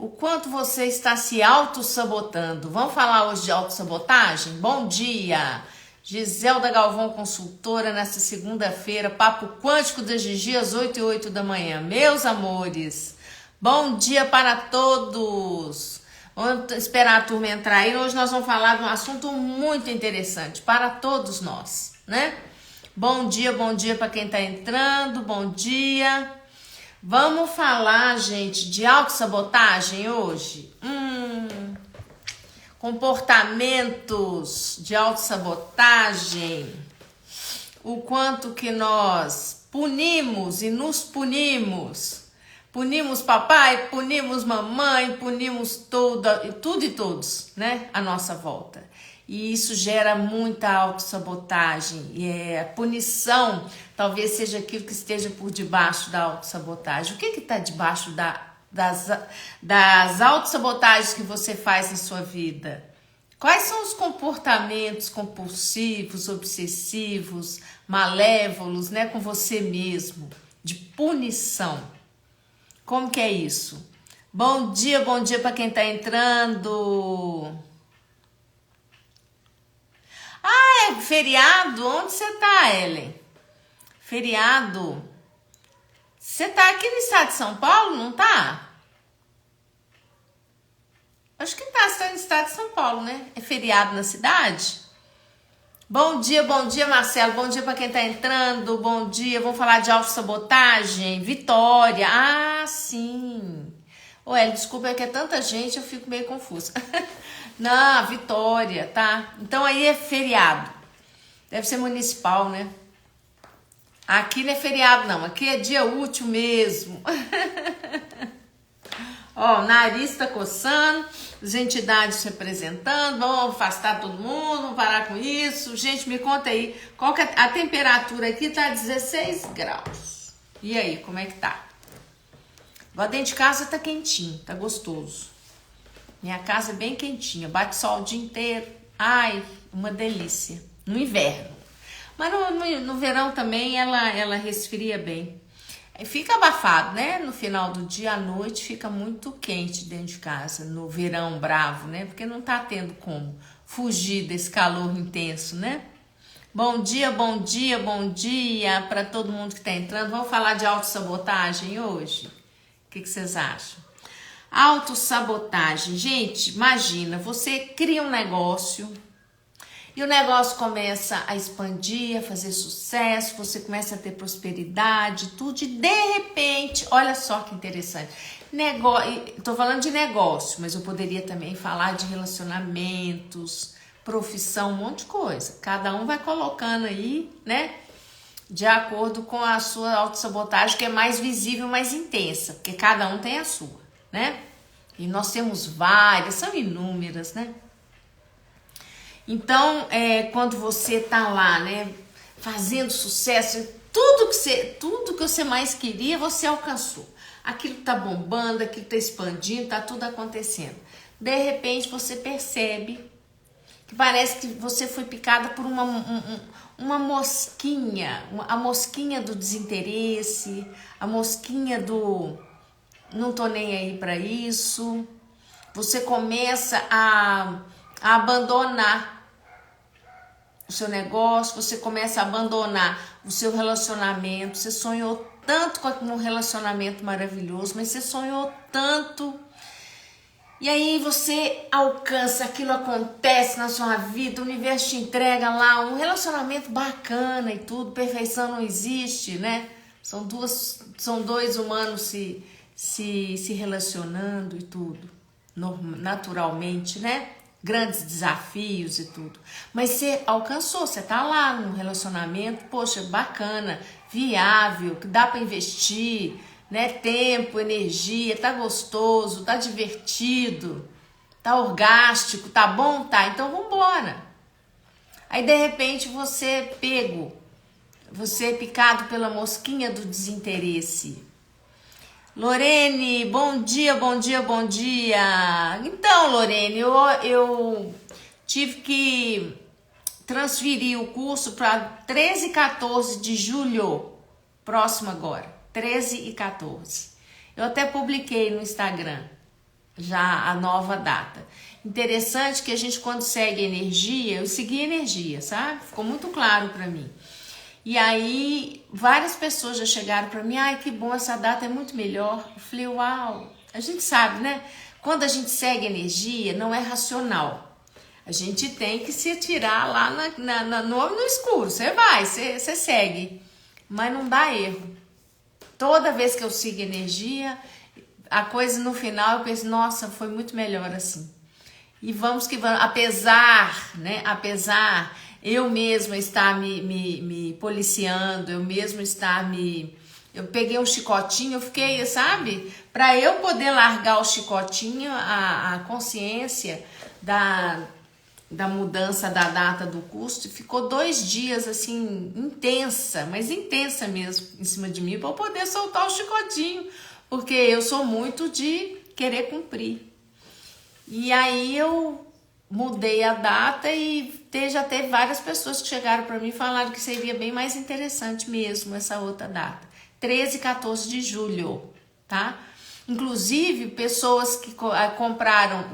O quanto você está se auto-sabotando. Vamos falar hoje de autossabotagem? Bom dia! Giselda Galvão, consultora, nesta segunda-feira, Papo Quântico da Gigi, às 8h08 da manhã. Meus amores, bom dia para todos! Vamos esperar a turma entrar aí. Hoje nós vamos falar de um assunto muito interessante para todos nós, né? Bom dia para quem está entrando, bom dia. Vamos falar, gente, de autossabotagem hoje? Comportamentos de autossabotagem. O quanto que nós punimos e nos punimos. Punimos papai, punimos mamãe, punimos tudo e todos, né? À nossa volta. E isso gera muita autossabotagem. E a punição talvez seja aquilo que esteja por debaixo da autossabotagem. O que está debaixo das autossabotagens que você faz na sua vida? Quais são os comportamentos compulsivos, obsessivos, malévolos, né, com você mesmo, de punição? Como que é isso? Bom dia para quem está entrando. Ah, é feriado? Onde você tá, Ellen? Feriado? Você tá aqui no estado de São Paulo, não tá? Acho que tá, você tá no estado de São Paulo, né? É feriado na cidade? Bom dia, Marcelo. Bom dia para quem tá entrando. Bom dia. Vamos falar de autossabotagem. Vitória. Ah, sim. Ô, Ellen, desculpa, é que é tanta gente, eu fico meio confusa. Não, Vitória, tá? Então aí é feriado. Deve ser municipal, né? Aqui não é feriado, não. Aqui é dia útil mesmo. Ó, o nariz tá coçando, as entidades se representando, vamos afastar todo mundo, vamos parar com isso. Gente, me conta aí, qual que é a temperatura aqui? Tá 16 graus. E aí, como é que tá? Lá dentro de casa tá quentinho, tá gostoso. Minha casa é bem quentinha, bate sol o dia inteiro. Ai, uma delícia. No inverno. Mas no verão também ela resfria bem. Fica abafado, né? No final do dia à noite fica muito quente dentro de casa. No verão bravo, né? Porque não tá tendo como fugir desse calor intenso, né? Bom dia para todo mundo que tá entrando. Vamos falar de autossabotagem hoje? O que vocês acham? Autossabotagem. Gente, imagina, você cria um negócio e o negócio começa a expandir, a fazer sucesso, você começa a ter prosperidade, tudo, e de repente, olha só que interessante. Tô falando de negócio, mas eu poderia também falar de relacionamentos, profissão, um monte de coisa. Cada um vai colocando aí, né? De acordo com a sua autossabotagem, que é mais visível, mais intensa, porque cada um tem a sua, né? E nós temos várias, são inúmeras, né? Então, quando você tá lá, né, fazendo sucesso, tudo que você mais queria, você alcançou. Aquilo tá bombando, aquilo tá expandindo, tá tudo acontecendo. De repente, você percebe que parece que você foi picada por uma mosquinha, a mosquinha do desinteresse, a mosquinha do não tô nem aí para isso. Você começa a abandonar o seu negócio, você começa a abandonar o seu relacionamento. Você sonhou tanto com um relacionamento maravilhoso, mas você sonhou tanto. E aí você alcança, aquilo acontece na sua vida, o universo te entrega lá um relacionamento bacana e tudo, perfeição não existe, né? São dois humanos se relacionando e tudo, naturalmente, né? Grandes desafios e tudo. Mas você alcançou, você tá lá num relacionamento, poxa, bacana, viável, que dá para investir, né? Tempo, energia, tá gostoso, tá divertido, tá orgástico, tá bom? Tá, então vambora. Aí de repente você é picado pela mosquinha do desinteresse. Lorene, bom dia. Então, Lorene, eu tive que transferir o curso para 13 e 14 de julho, próximo agora, 13 e 14. Eu até publiquei no Instagram. já a nova data. Interessante que a gente, quando segue energia, eu segui energia, sabe? Ficou muito claro para mim. E aí, várias pessoas já chegaram para mim, ai, que bom, essa data é muito melhor. Eu falei, uau, a gente sabe, né? Quando a gente segue energia, não é racional. A gente tem que se atirar lá no escuro. Você vai, você segue, mas não dá erro. Toda vez que eu sigo energia, a coisa no final eu penso, nossa, foi muito melhor assim. E vamos que vamos, apesar eu mesma estar me policiando, eu mesma estar eu peguei um chicotinho, eu fiquei, sabe? Para eu poder largar o chicotinho, a consciência da mudança da data do curso, ficou 2 dias assim, intensa, mas intensa mesmo, em cima de mim, para eu poder soltar o chicotinho, porque eu sou muito de querer cumprir. E aí eu mudei a data e já teve várias pessoas que chegaram para mim e falaram que seria bem mais interessante mesmo essa outra data. 13 e 14 de julho, tá? Inclusive, pessoas que compraram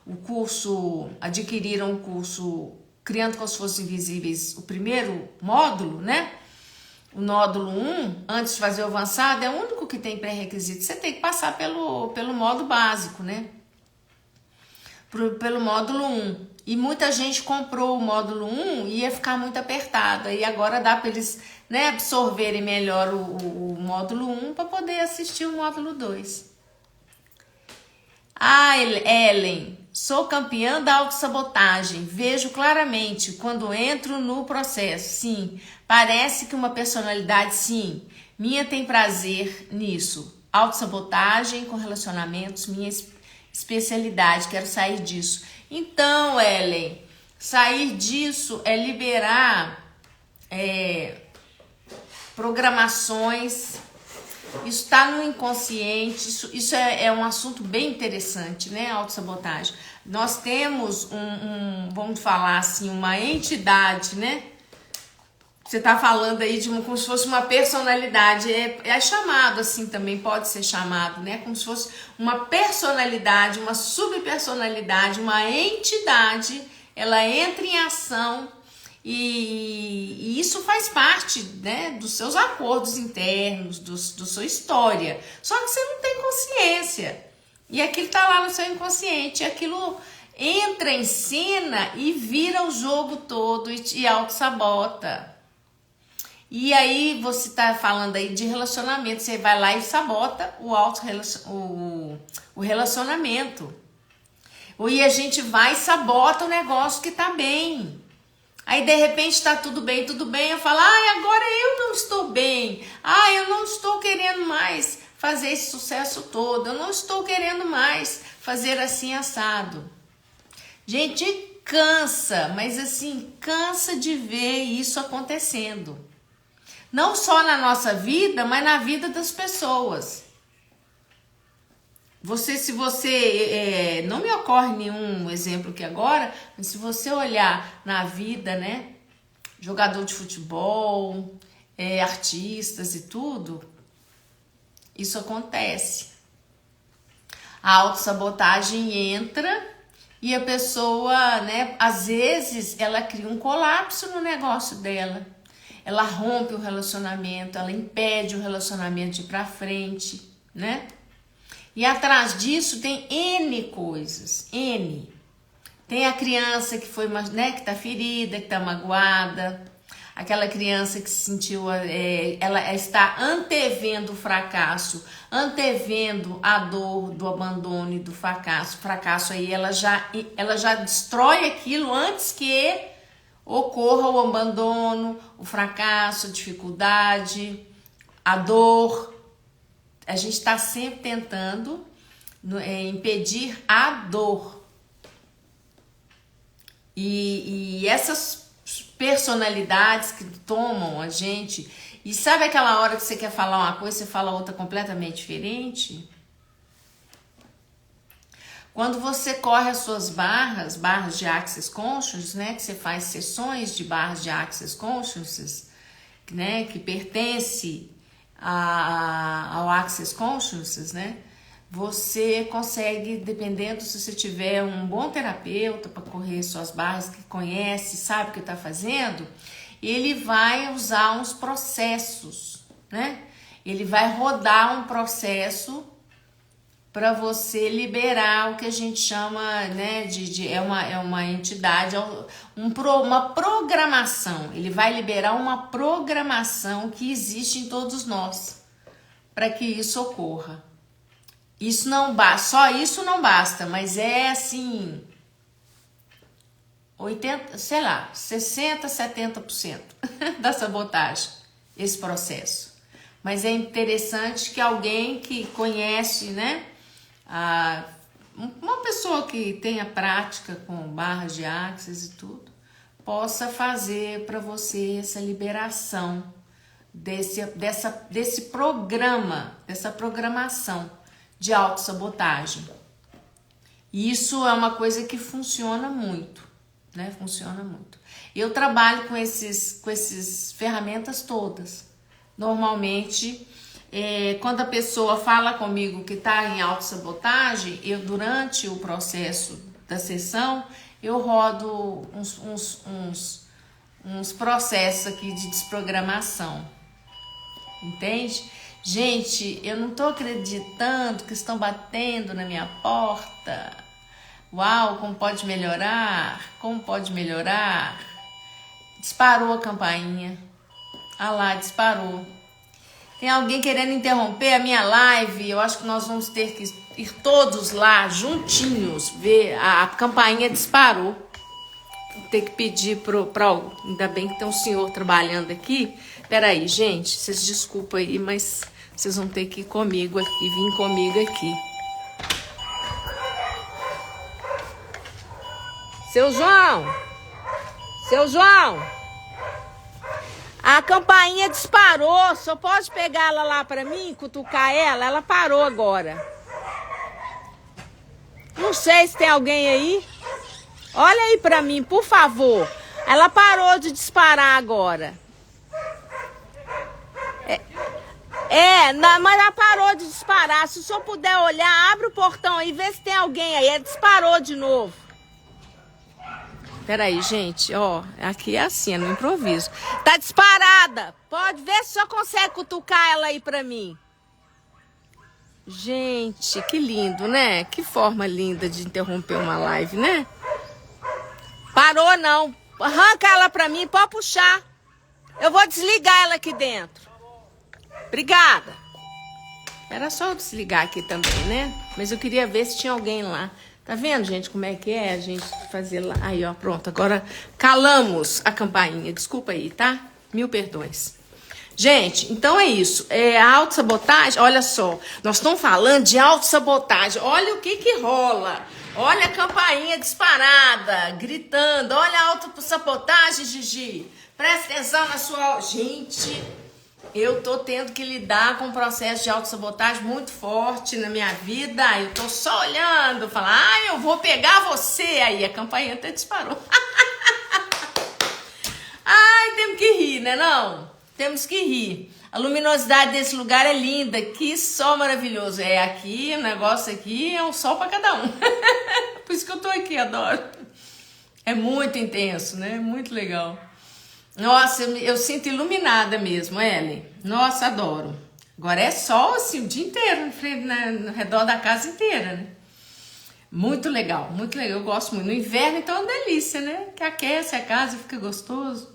o curso, adquiriram o curso Criando como se fossem invisíveis, o primeiro módulo, né? O módulo 1, antes de fazer o avançado, é o único que tem pré-requisito. Você tem que passar pelo módulo básico, né? Pelo módulo 1. E muita gente comprou o módulo 1 e ia ficar muito apertado. E agora dá para eles, né, absorverem melhor o módulo 1 para poder assistir o módulo 2. Ah, Ellen, sou campeã da autossabotagem. Vejo claramente quando entro no processo. Sim, parece que uma personalidade, sim. Minha tem prazer nisso. Autossabotagem com relacionamentos, minha especialidade, quero sair disso. Então, Ellen, sair disso é liberar programações. Isso está no inconsciente, isso é um assunto bem interessante, né? Autossabotagem. Nós temos vamos falar assim, uma entidade, né? Você está falando aí de como se fosse uma personalidade, é chamado assim também, pode ser chamado, né? Como se fosse uma personalidade, uma subpersonalidade, uma entidade, ela entra em ação e isso faz parte, né, dos seus acordos internos, do sua história. Só que você não tem consciência e aquilo está lá no seu inconsciente, aquilo entra em cena e vira o jogo todo e te autossabota. E aí você tá falando aí de relacionamento, você vai lá e sabota o relacionamento. E a gente vai e sabota o negócio que tá bem. Aí de repente tá tudo bem, eu falo, agora eu não estou bem. Eu não estou querendo mais fazer esse sucesso todo, eu não estou querendo mais fazer assim assado. Gente, cansa, mas assim, cansa de ver isso acontecendo. Não só na nossa vida, mas na vida das pessoas. Se você não me ocorre nenhum exemplo aqui agora, mas se você olhar na vida, né? Jogador de futebol, artistas e tudo, isso acontece. A autossabotagem entra e a pessoa, né? Às vezes ela cria um colapso no negócio dela. Ela rompe o relacionamento, ela impede o relacionamento de ir pra frente, né? E atrás disso tem N coisas, N. Tem a criança que foi, né, que tá ferida, que tá magoada. Aquela criança que se sentiu, ela está antevendo o fracasso, antevendo a dor do abandono e do fracasso. Fracasso aí, ela já destrói aquilo antes que ocorra o abandono, o fracasso, a dificuldade, a dor. A gente está sempre tentando impedir a dor. E essas personalidades que tomam a gente... E sabe aquela hora que você quer falar uma coisa, você fala outra completamente diferente? Quando você corre as suas barras de Access Consciousness, né, que você faz sessões de barras de Access Consciousness, né, que pertence ao Access Consciousness, né, você consegue, dependendo se você tiver um bom terapeuta para correr suas barras, que conhece, sabe o que está fazendo, ele vai usar uns processos, né? Ele vai rodar um processo para você liberar o que a gente chama, né, é uma entidade, uma programação. Ele vai liberar uma programação que existe em todos nós para que isso ocorra. Isso não basta, só isso não basta, mas é assim 80, sei lá, 60, 70% da sabotagem, esse processo. Mas é interessante que alguém que conhece, né, uma pessoa que tenha prática com barras de axis e tudo, possa fazer para você essa liberação desse programa, dessa programação de autossabotagem. E isso é uma coisa que funciona muito, né? Funciona muito. Eu trabalho com esses ferramentas todas. Normalmente, quando a pessoa fala comigo que está em autossabotagem, eu, durante o processo da sessão, eu rodo uns processos aqui de desprogramação. Entende? Gente, eu não tô acreditando que estão batendo na minha porta. Uau, como pode melhorar? Como pode melhorar? Disparou a campainha. Ah lá, disparou. Tem alguém querendo interromper a minha live. Eu acho que nós vamos ter que ir todos lá, juntinhos, ver. A campainha disparou. Vou ter que pedir para ainda bem que tem um senhor trabalhando aqui. Peraí, gente, vocês desculpam aí, mas vocês vão ter que ir comigo aqui, vir comigo aqui. Seu João! Seu João! A campainha disparou, só pode pegar ela lá pra mim, cutucar ela? Ela parou agora. Não sei se tem alguém aí. Olha aí pra mim, por favor. Ela parou de disparar agora. Mas ela parou de disparar. Se o senhor puder olhar, abre o portão aí, vê se tem alguém aí. Ela disparou de novo. Peraí, gente, ó. Aqui é assim, é no improviso. Tá disparada. Pode ver se o senhor consegue cutucar ela aí pra mim. Gente, que lindo, né? Que forma linda de interromper uma live, né? Parou não. Arranca ela pra mim, pode puxar. Eu vou desligar ela aqui dentro. Obrigada. Era só eu desligar aqui também, né? Mas eu queria ver se tinha alguém lá. Tá vendo, gente, como é que é a gente fazer lá? Aí, ó, pronto. Agora calamos a campainha. Desculpa aí, tá? Mil perdões. Gente, então é isso. A autossabotagem, olha só. Nós estamos falando de autossabotagem. Olha o que rola. Olha a campainha disparada, gritando. Olha a autossabotagem, Gigi. Presta atenção na sua... Gente, eu tô tendo que lidar com um processo de autossabotagem muito forte na minha vida. Eu tô só olhando, falando, eu vou pegar você. Aí a campainha até disparou. Ai, temos que rir, né não? Temos que rir. A luminosidade desse lugar é linda. Que sol maravilhoso. Aqui, o negócio aqui é um sol para cada um. Por isso que eu tô aqui, adoro. É muito intenso, né? Muito legal. Nossa, eu sinto iluminada mesmo, Ellen. Nossa, adoro. Agora é sol assim o dia inteiro, no redor da casa inteira, né? Muito legal, muito legal. Eu gosto muito. No inverno, então, é uma delícia, né? Que aquece a casa, fica gostoso.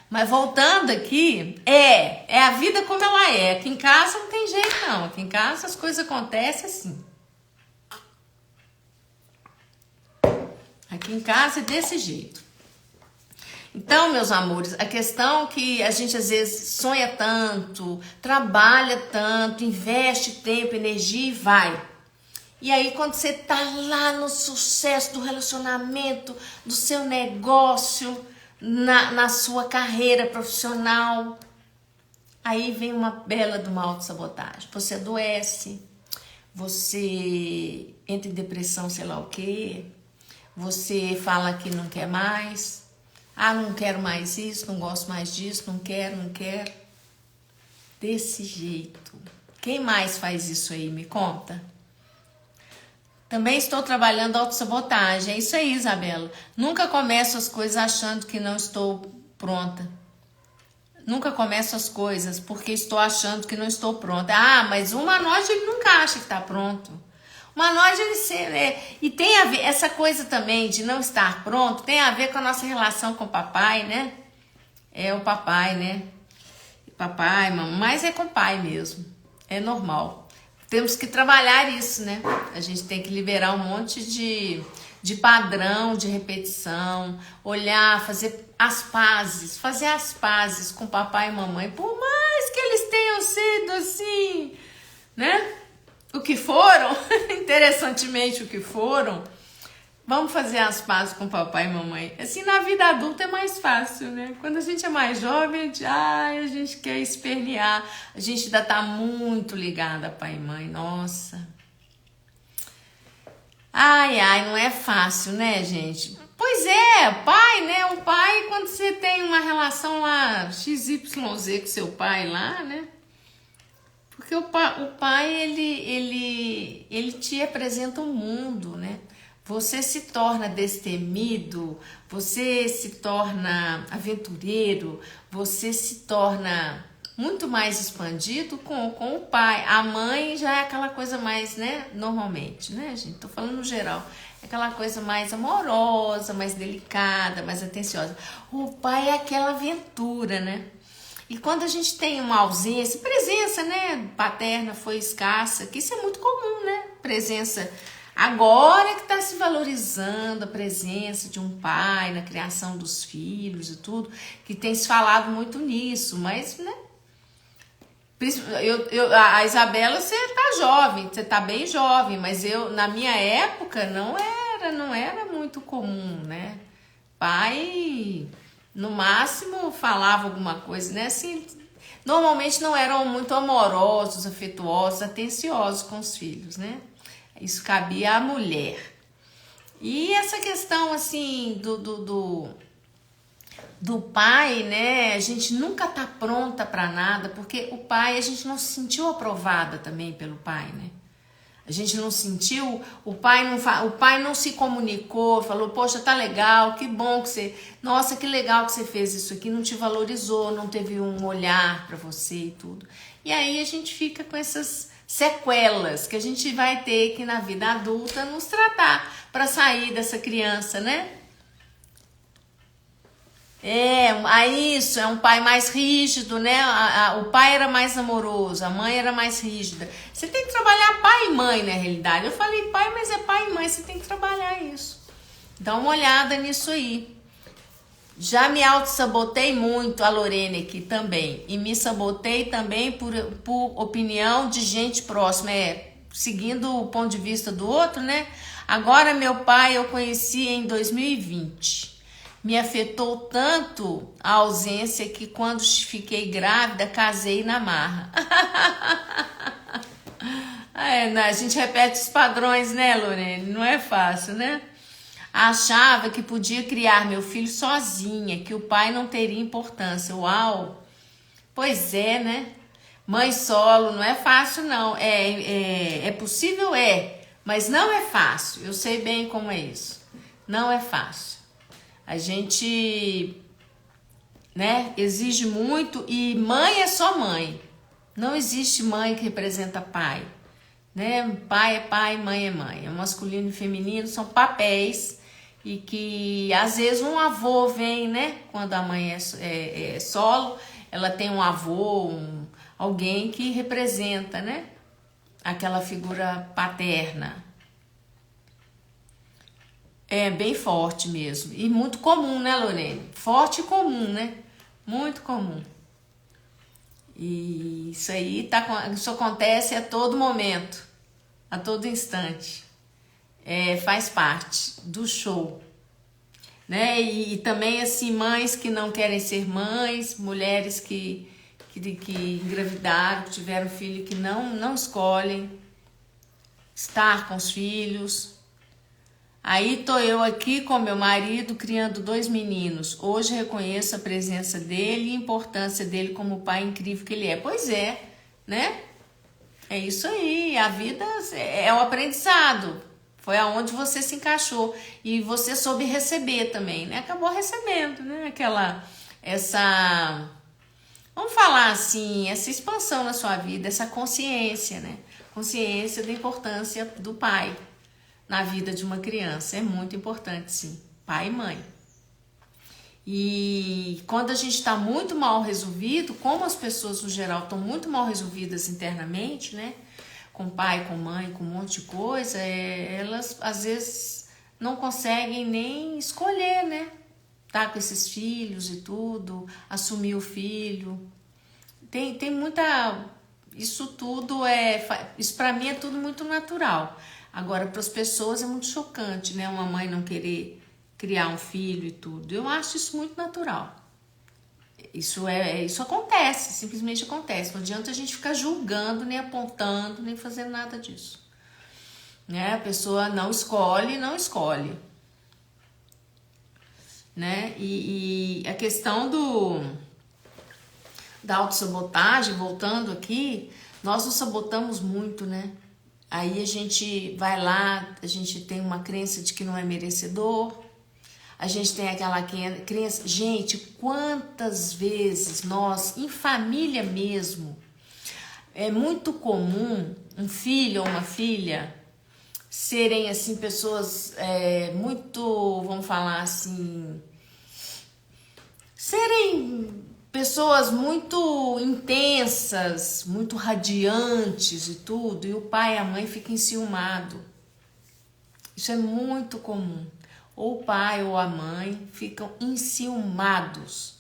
Mas voltando aqui, é a vida como ela é. Aqui em casa não tem jeito, não. Aqui em casa as coisas acontecem assim. Aqui em casa é desse jeito. Então, meus amores, a questão que a gente às vezes sonha tanto, trabalha tanto, investe tempo, energia e vai. E aí, quando você tá lá no sucesso do relacionamento, do seu negócio, na sua carreira profissional, aí vem uma bela de uma autossabotagem. Você adoece, você entra em depressão, sei lá o quê, você fala que não quer mais, não quero mais isso, não gosto mais disso, não quero. Desse jeito. Quem mais faz isso aí? Me conta. Também estou trabalhando autossabotagem. É isso aí, Isabela. Nunca começo as coisas achando que não estou pronta. Nunca começo as coisas porque estou achando que não estou pronta. Ah, mas o humanoide ele nunca acha que está pronto. O humanoide e tem a ver, essa coisa também de não estar pronto, tem a ver com a nossa relação com o papai, né? É o papai, né? Papai, mamãe, mas é com o pai mesmo. É normal. Temos que trabalhar isso, né? A gente tem que liberar um monte de padrão, de repetição, olhar, fazer as pazes com papai e mamãe, por mais que eles tenham sido assim, né? O que foram, interessantemente o que foram, vamos fazer as pazes com papai e mamãe. Assim, na vida adulta é mais fácil, né? Quando a gente é mais jovem, a gente quer espernear, a gente ainda tá muito ligada a pai e mãe, nossa. Ai, não é fácil, né, gente? Pois é, pai, né? O pai, quando você tem uma relação lá, XYZ com seu pai lá, né? Porque o pai, ele te apresenta o mundo, né? Você se torna destemido, você se torna aventureiro, você se torna muito mais expandido com o pai. A mãe já é aquela coisa mais, né? Normalmente, né, gente? Tô falando no geral. É aquela coisa mais amorosa, mais delicada, mais atenciosa. O pai é aquela aventura, né? E quando a gente tem uma ausência, presença, né, paterna foi escassa, que isso é muito comum, né? Presença agora que está se valorizando a presença de um pai na criação dos filhos e tudo, que tem se falado muito nisso, mas, né? A Isabela, você tá jovem, você tá bem jovem, mas na minha época não era muito comum, né? Pai, no máximo, falava alguma coisa, né? Assim, normalmente não eram muito amorosos, afetuosos, atenciosos com os filhos, né? Isso cabia à mulher. E essa questão, assim, do pai, né? A gente nunca tá pronta para nada, porque o pai, a gente não se sentiu aprovada também pelo pai, né? A gente não sentiu, o pai não se comunicou, falou, poxa, tá legal, que bom que você, nossa, que legal que você fez isso aqui, não te valorizou, não teve um olhar para você e tudo. E aí a gente fica com essas sequelas que a gente vai ter que na vida adulta nos tratar para sair dessa criança, né? Isso, é um pai mais rígido, né? O pai era mais amoroso, a mãe era mais rígida. Você tem que trabalhar pai e mãe, na realidade. Eu falei pai, mas é pai e mãe, você tem que trabalhar isso. Dá uma olhada nisso aí. Já me auto-sabotei muito, a Lorene aqui também. E me sabotei também por opinião de gente próxima, seguindo o ponto de vista do outro, né? Agora, meu pai eu conheci em 2020. Me afetou tanto a ausência que quando fiquei grávida, casei na marra. A gente repete os padrões, né, Lorene? Não é fácil, né? Achava que podia criar meu filho sozinha, que o pai não teria importância. Uau! Pois é, né? Mãe solo não é fácil, não. É possível, mas não é fácil. Eu sei bem como é isso. Não é fácil. A gente, né, exige muito e mãe é só mãe. Não existe mãe que representa pai, né? Pai é pai, mãe é mãe. O masculino e feminino são papéis e que às vezes um avô vem, né? Quando a mãe é solo, ela tem um avô, alguém que representa, né? Aquela figura paterna. É bem forte mesmo. E muito comum, né, Lorene? Forte e comum, né? Muito comum. E isso acontece a todo momento, a todo instante. Faz parte do show. Né? E também, assim, mães que não querem ser mães, mulheres que engravidaram, que tiveram filho, que não escolhem estar com os filhos. Aí tô eu aqui com meu marido criando 2 meninos. Hoje reconheço a presença dele e a importância dele como pai incrível que ele é. Pois é, né? É isso aí, a vida é o aprendizado. Foi aonde você se encaixou e você soube receber também, né? Acabou recebendo, né? Vamos falar assim, essa expansão na sua vida, essa consciência, né? Consciência da importância do pai na vida de uma criança. É muito importante, sim. Pai e mãe. E quando a gente está muito mal resolvido, como as pessoas no geral estão muito mal resolvidas internamente, né? Com pai, com mãe, com um monte de coisa, elas às vezes não conseguem nem escolher, né? Tá com esses filhos e tudo, assumir o filho. Tem muita. Isso tudo Isso pra mim é tudo muito natural. Agora, para as pessoas é muito chocante, né? Uma mãe não querer criar um filho e tudo. Eu acho isso muito natural. Isso acontece, simplesmente acontece. Não adianta a gente ficar julgando, nem apontando, nem fazendo nada disso. Né? A pessoa não escolhe, né? E a questão da autossabotagem, voltando aqui, nós nos sabotamos muito, né? Aí a gente vai lá, a gente tem uma crença de que não é merecedor, a gente tem aquela crença. Gente, quantas vezes nós, em família mesmo, é muito comum um filho ou uma filha serem, assim, pessoas muito, vamos falar assim, serem pessoas muito intensas, muito radiantes e tudo, e o pai e a mãe ficam enciumados. Isso é muito comum. Ou o pai ou a mãe ficam enciumados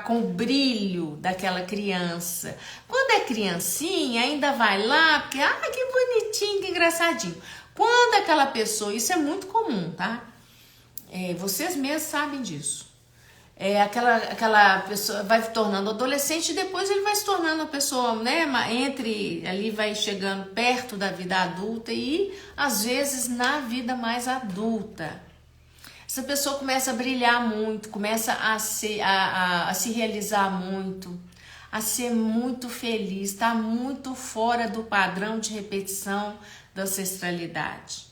com o brilho daquela criança. Quando é criancinha, ainda vai lá, porque, que bonitinho, que engraçadinho. Quando aquela pessoa, isso é muito comum, tá? Vocês mesmos sabem disso. Aquela pessoa vai se tornando adolescente e depois ele vai se tornando uma pessoa, né, ali vai chegando perto da vida adulta e às vezes na vida mais adulta. Essa pessoa começa a brilhar muito, começa a se realizar muito, a ser muito feliz, tá muito fora do padrão de repetição da ancestralidade.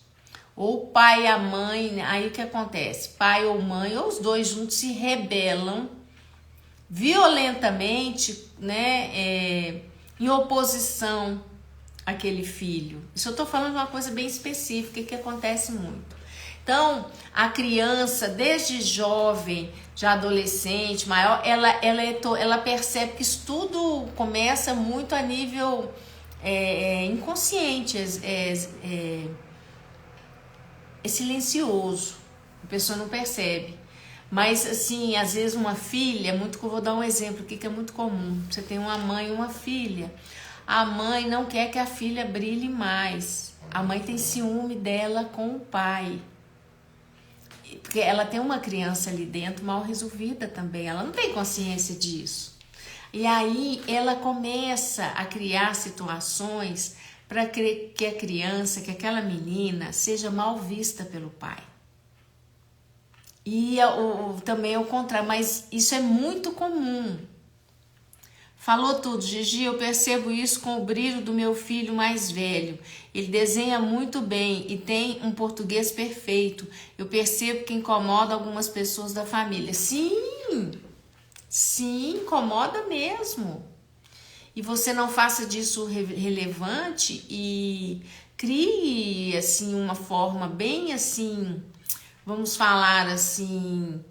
Ou o pai e a mãe, aí o que acontece? Pai ou mãe, ou os dois juntos se rebelam violentamente, né, em oposição àquele filho. Isso eu tô falando de uma coisa bem específica que acontece muito. Então, a criança, desde jovem, já adolescente, maior, ela percebe que isso tudo começa muito a nível inconsciente, é silencioso, a pessoa não percebe. Mas, assim, às vezes uma filha, vou dar um exemplo aqui que é muito comum. Você tem uma mãe e uma filha. A mãe não quer que a filha brilhe mais. A mãe tem ciúme dela com o pai. Porque ela tem uma criança ali dentro mal resolvida também. Ela não tem consciência disso. E aí ela começa a criar situações para que a criança, que aquela menina seja mal vista pelo pai. E também é o contrário, mas isso é muito comum. Falou tudo, Gigi, eu percebo isso com o brilho do meu filho mais velho. Ele desenha muito bem e tem um português perfeito. Eu percebo que incomoda algumas pessoas da família. Sim, incomoda mesmo. E você não faça disso relevante e crie, assim, uma forma bem, assim, vamos falar, assim,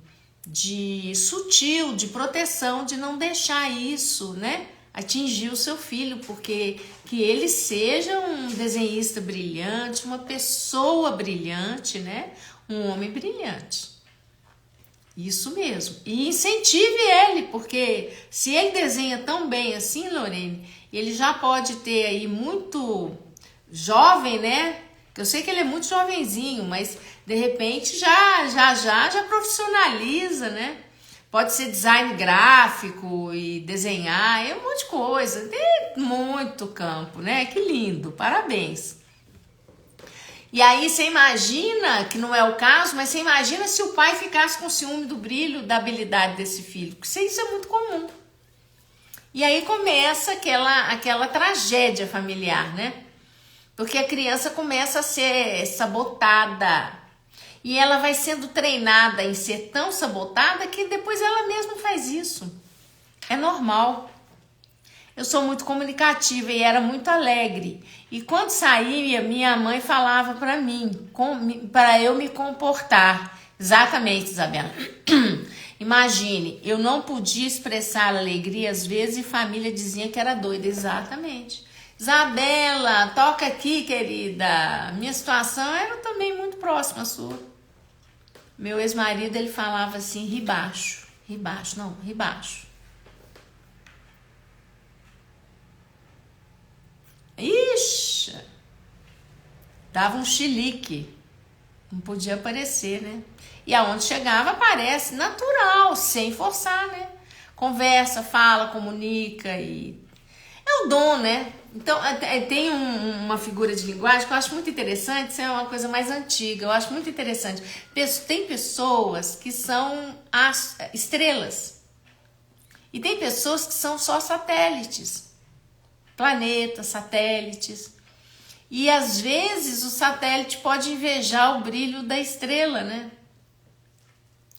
de sutil, de proteção, de não deixar isso, né, atingir o seu filho, porque que ele seja um desenhista brilhante, uma pessoa brilhante, né, um homem brilhante. Isso mesmo. E incentive ele, porque se ele desenha tão bem assim, Lorene, ele já pode ter aí muito jovem, né? Eu sei que ele é muito jovenzinho, mas de repente já profissionaliza, né? Pode ser design gráfico e desenhar, um monte de coisa. Tem muito campo, né? Que lindo, parabéns. E aí você imagina, que não é o caso, mas você imagina se o pai ficasse com ciúme do brilho, da habilidade desse filho. Porque isso é muito comum. E aí começa aquela tragédia familiar, né? Porque a criança começa a ser sabotada. E ela vai sendo treinada em ser tão sabotada que depois ela mesma faz isso. É normal. Eu sou muito comunicativa e era muito alegre. E quando saía, minha mãe falava para mim, para eu me comportar. Exatamente, Isabela. Imagine, eu não podia expressar alegria às vezes e família dizia que era doida. Exatamente. Isabela, toca aqui, querida. Minha situação era também muito próxima à sua. Meu ex-marido, ele falava assim, ribaixo. Ixi, dava um chilique, não podia aparecer, né? E aonde chegava aparece, natural, sem forçar, né? Conversa, fala, comunica e... É o dom, né? Então, tem uma figura de linguagem que eu acho muito interessante, isso é uma coisa mais antiga, eu acho muito interessante. Tem pessoas que são as estrelas e tem pessoas que são só satélites. Planetas, satélites. E às vezes o satélite pode invejar o brilho da estrela, né?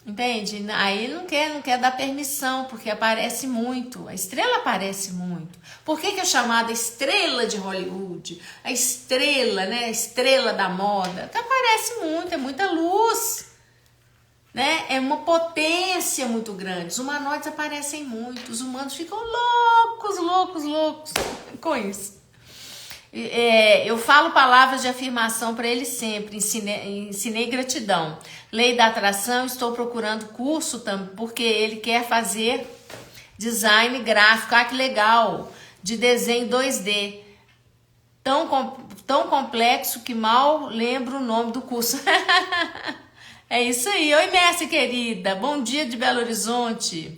Entende? Aí não quer dar permissão, porque aparece muito. A estrela aparece muito. Por que é chamada estrela de Hollywood? A estrela, né? A estrela da moda. Porque aparece muito, é muita luz. Né? É uma potência muito grande. Os humanoides aparecem muito. Os humanos ficam loucos com isso. Eu falo palavras de afirmação para ele sempre. Ensinei gratidão. Lei da atração, estou procurando curso porque ele quer fazer design gráfico. Ah, que legal! De desenho 2D. Tão complexo que mal lembro o nome do curso. É isso aí. Oi, Mércia, querida. Bom dia de Belo Horizonte.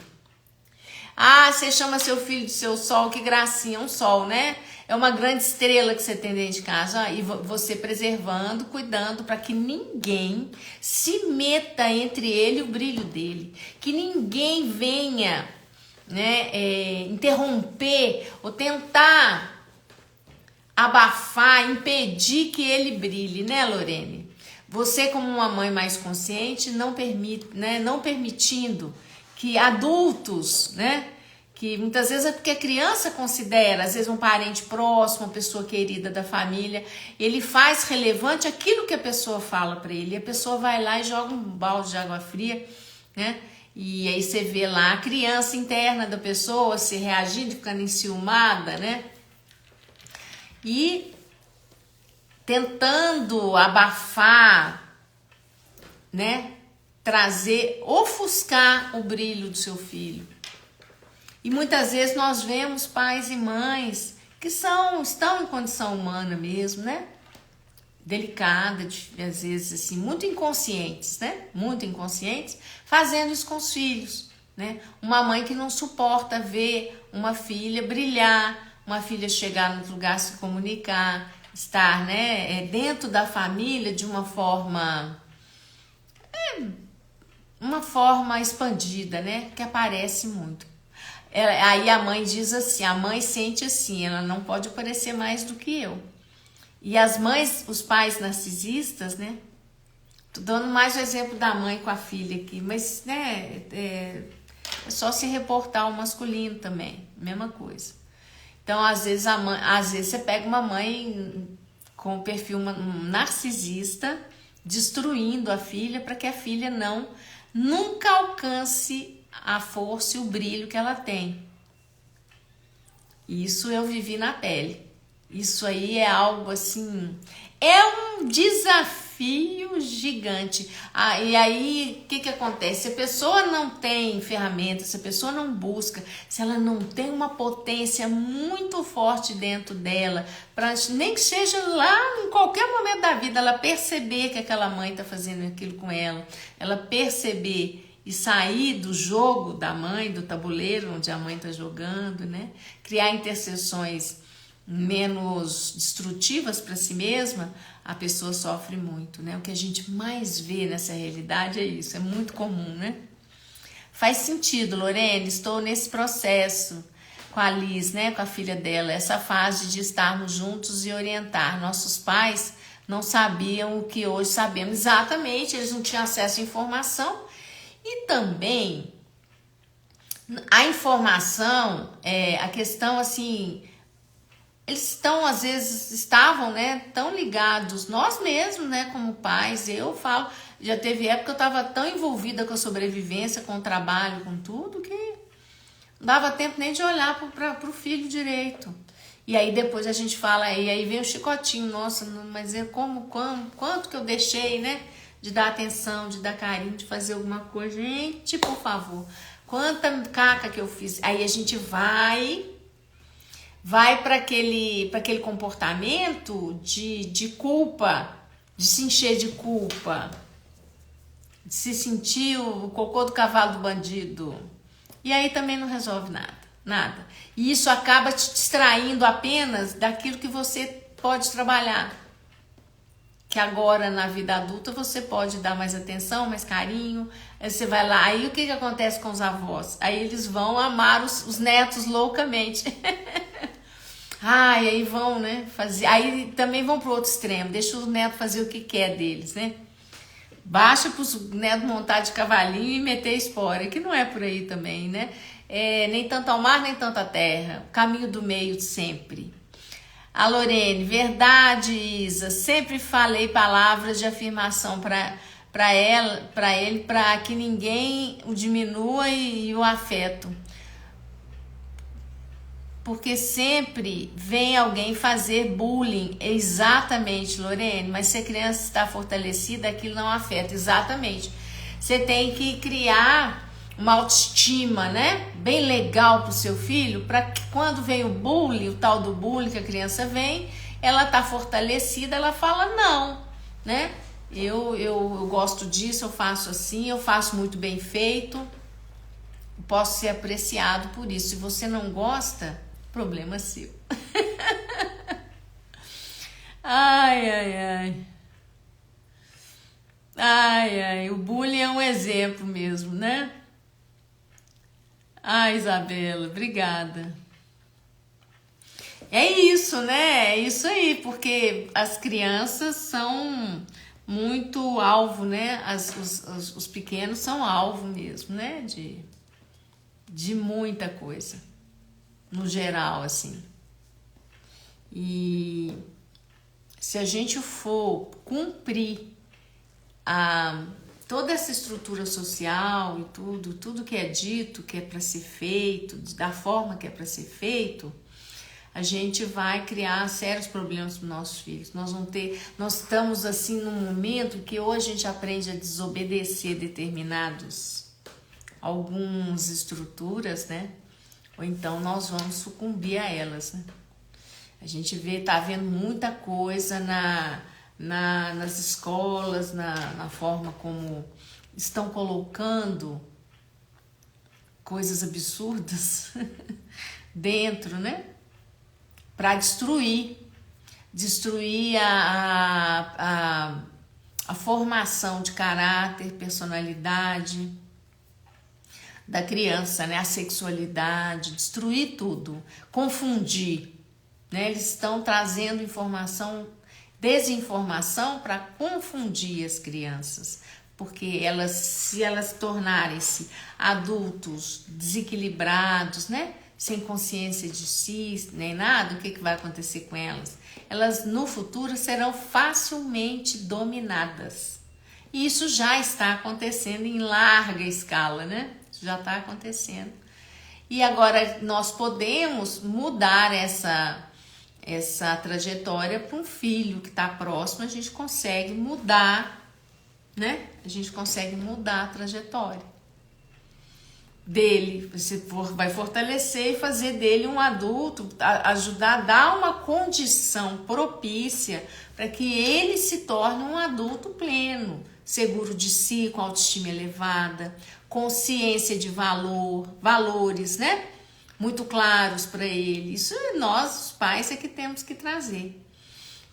Ah, você chama seu filho de seu sol. Que gracinha, um sol, né? É uma grande estrela que você tem dentro de casa. E você preservando, cuidando para que ninguém se meta entre ele e o brilho dele. Que ninguém venha, né, interromper ou tentar abafar, impedir que ele brilhe, né, Lorene? Você, como uma mãe mais consciente, não permitindo que adultos, né? Que muitas vezes é porque a criança considera, às vezes um parente próximo, uma pessoa querida da família, ele faz relevante aquilo que a pessoa fala para ele. E a pessoa vai lá e joga um balde de água fria, né? E aí você vê lá a criança interna da pessoa se reagindo, ficando enciumada, né? E tentando abafar, né? Ofuscar o brilho do seu filho. E muitas vezes nós vemos pais e mães que estão em condição humana mesmo, né? Delicada, às vezes assim, muito inconscientes, né? Muito inconscientes, fazendo isso com os filhos, né? Uma mãe que não suporta ver uma filha brilhar, uma filha chegar no lugar, se comunicar, estar, né, dentro da família de uma forma expandida, né, que aparece muito. Aí a mãe diz assim, a mãe sente assim, ela não pode aparecer mais do que eu. E as mães, os pais narcisistas, né, tô dando mais o exemplo da mãe com a filha aqui, mas, né, é só se reportar ao masculino também, mesma coisa. Então, às vezes você pega uma mãe com o perfil narcisista, destruindo a filha para que a filha nunca alcance a força e o brilho que ela tem. Isso eu vivi na pele. Isso aí é algo assim, é um desafio gigante. E aí, o que acontece? Se a pessoa não tem ferramentas, se a pessoa não busca, se ela não tem uma potência muito forte dentro dela, para nem que seja lá em qualquer momento da vida, ela perceber que aquela mãe está fazendo aquilo com ela perceber e sair do jogo da mãe, do tabuleiro onde a mãe está jogando, né? Criar interseções menos destrutivas para si mesma, a pessoa sofre muito, né? O que a gente mais vê nessa realidade é isso, é muito comum, né? Faz sentido, Lorene, estou nesse processo. com a Liz, né, com a filha dela, essa fase de estarmos juntos e orientar. Nossos pais não sabiam o que hoje sabemos. Exatamente, eles não tinham acesso à informação. E também a informação, a questão assim, eles estão, às vezes, estavam, né, tão ligados, nós mesmos, né, como pais, eu falo, já teve época que eu estava tão envolvida com a sobrevivência, com o trabalho, com tudo, que não dava tempo nem de olhar para o filho direito. E aí depois a gente fala, e aí vem o chicotinho, nossa, mas quanto que eu deixei, né, de dar atenção, de dar carinho, de fazer alguma coisa. Gente, por favor, quanta caca que eu fiz. Aí a gente vai para aquele comportamento de culpa, de se encher de culpa, de se sentir o cocô do cavalo do bandido. E aí também não resolve nada. E isso acaba te distraindo apenas daquilo que você pode trabalhar. Que agora na vida adulta você pode dar mais atenção, mais carinho. Aí você vai lá, aí o que acontece com os avós? Aí eles vão amar os netos loucamente. E aí vão, né, fazer. Aí também vão pro outro extremo, deixa o neto fazer o que quer deles, né? Baixa pros netos montar de cavalinho e meter espora, que não é por aí também, né? Nem tanto ao mar, nem tanto à terra. Caminho do meio sempre. A Lorene, verdade, Isa. Sempre falei palavras de afirmação para ele, para que ninguém o diminua e o afeto. Porque sempre vem alguém fazer bullying. Exatamente, Lorene. Mas se a criança está fortalecida, aquilo não afeta. Exatamente. Você tem que criar uma autoestima, né? Bem legal pro seu filho, para que quando vem o bullying, o tal do bullying que a criança vem, ela tá fortalecida, ela fala não, né? Eu gosto disso, eu faço assim, eu faço muito bem feito, posso ser apreciado por isso. Se você não gosta, problema seu. Ai, o bullying é um exemplo mesmo, né? Isabela, obrigada. É isso, né? É isso aí, porque as crianças são muito alvo, né? Os pequenos são alvo mesmo, né? De muita coisa, no geral, assim. E se a gente for cumprir toda essa estrutura social e tudo que é dito, que é para ser feito, da forma que é para ser feito, a gente vai criar sérios problemas para os nossos filhos. Nós estamos assim num momento que hoje a gente aprende a desobedecer algumas estruturas, né? Ou então nós vamos sucumbir a elas, né? A gente tá vendo muita coisa nas escolas, na forma como estão colocando coisas absurdas dentro, né? Para destruir a formação de caráter, personalidade da criança, né? A sexualidade, destruir tudo, confundir, né? Eles estão trazendo desinformação para confundir as crianças, porque se elas tornarem-se adultos desequilibrados, né? Sem consciência de si, nem nada, o que vai acontecer com elas? Elas no futuro serão facilmente dominadas. E isso já está acontecendo em larga escala, né? Isso já está acontecendo. E agora nós podemos mudar essa trajetória para um filho que está próximo, a gente consegue mudar, né? A gente consegue mudar a trajetória dele. Você vai fortalecer e fazer dele um adulto, ajudar a dar uma condição propícia para que ele se torne um adulto pleno, seguro de si, com autoestima elevada, consciência de valores, né? Muito claros para ele. Isso nós, os pais, é que temos que trazer.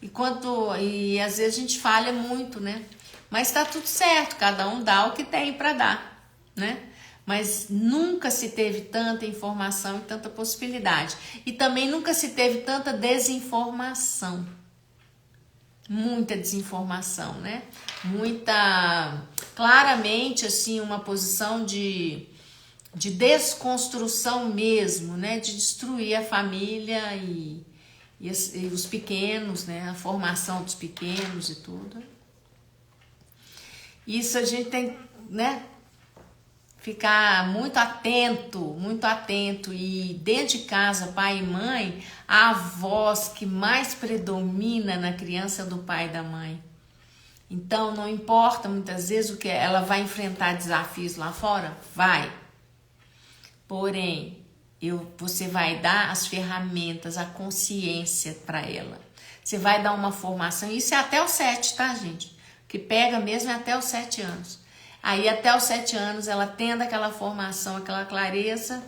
E às vezes a gente falha muito, né? Mas tá tudo certo, cada um dá o que tem para dar, né? mas nunca se teve tanta informação e tanta possibilidade. E também nunca se teve tanta desinformação. Muita desinformação, né? Claramente, assim, uma posição de desconstrução mesmo, né? De destruir a família e os pequenos, né? A formação dos pequenos e tudo. Isso a gente tem, né? Ficar muito atento, e dentro de casa, pai e mãe, a voz que mais predomina na criança é do pai e da mãe. Então não importa muitas vezes o que ela vai enfrentar desafios lá fora, vai. Porém, você vai dar as ferramentas, a consciência para ela. Você vai dar uma formação, isso é até os 7, tá, gente? O que pega mesmo é até os 7 anos. Aí até os 7 anos, ela tendo aquela formação, aquela clareza,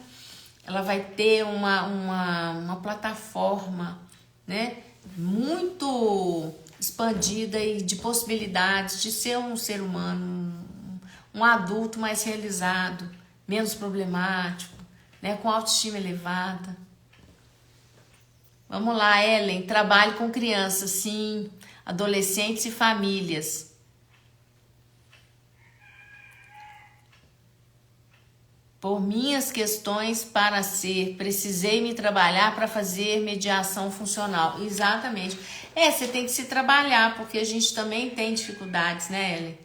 ela vai ter uma plataforma, né, muito expandida e de possibilidades de ser um ser humano, um adulto mais realizado, menos problemático, né, com autoestima elevada. Vamos lá, Ellen, trabalho com crianças, sim, adolescentes e famílias. Por minhas questões precisei me trabalhar para fazer mediação funcional. Exatamente. Você tem que se trabalhar, porque a gente também tem dificuldades, né, Ellen?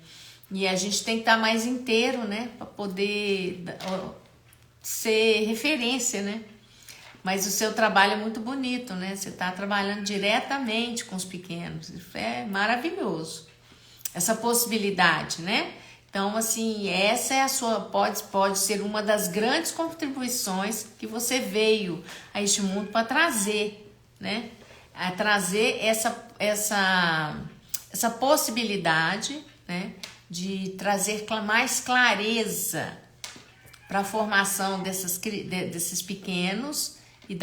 E a gente tem que estar mais inteiro, né, para poder ser referência, né? Mas o seu trabalho é muito bonito, né? Você está trabalhando diretamente com os pequenos. Isso é maravilhoso. Essa possibilidade, né? Então, assim, essa é a sua, pode ser uma das grandes contribuições que você veio a este mundo para trazer, né? A trazer essa possibilidade, né? De trazer mais clareza para a formação desses pequenos e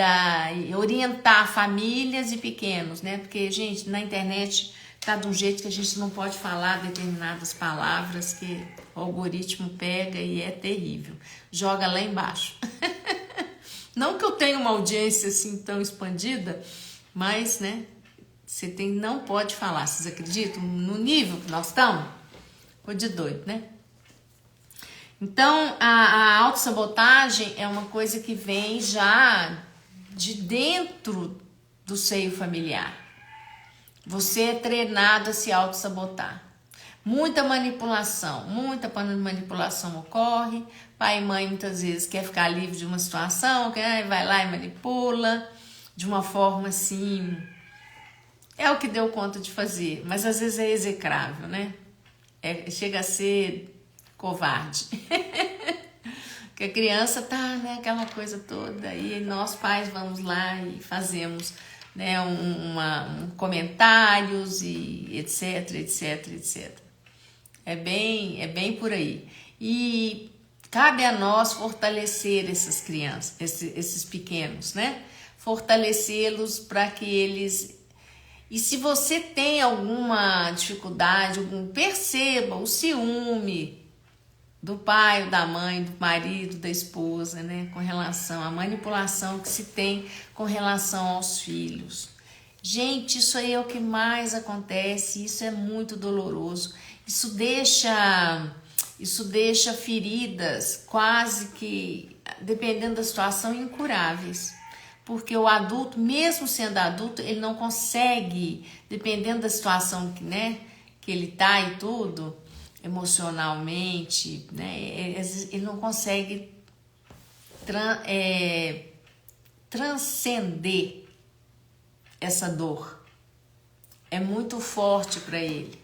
orientar famílias e pequenos, né? Porque, gente, na internet tá de um jeito que a gente não pode falar determinadas palavras que o algoritmo pega e é terrível. Joga lá embaixo. Não que eu tenha uma audiência assim tão expandida, mas, né, não pode falar. Vocês acreditam? No nível que nós estamos? Ficou de doido, né? Então, a autossabotagem é uma coisa que vem já de dentro do seio familiar. Você é treinado a se auto-sabotar. Muita manipulação ocorre. Pai e mãe muitas vezes quer ficar livre de uma situação, vai lá e manipula de uma forma assim. É o que deu conta de fazer, mas às vezes é execrável, né? Chega a ser covarde. Que a criança tá, né, aquela coisa toda, e nós pais vamos lá e fazemos, né, comentários e etc, etc, etc. É bem por aí. E cabe a nós fortalecer essas crianças, esses pequenos, né? Fortalecê-los para que eles... E se você tem alguma dificuldade, perceba o ciúme do pai, da mãe, do marido, da esposa, né? Com relação à manipulação que se tem com relação aos filhos. Gente, isso aí é o que mais acontece, isso é muito doloroso. Isso deixa feridas quase que, dependendo da situação, incuráveis. Porque o adulto, mesmo sendo adulto, ele não consegue, dependendo da situação que ele tá e tudo, emocionalmente, né, ele não consegue transcender essa dor. É muito forte para ele.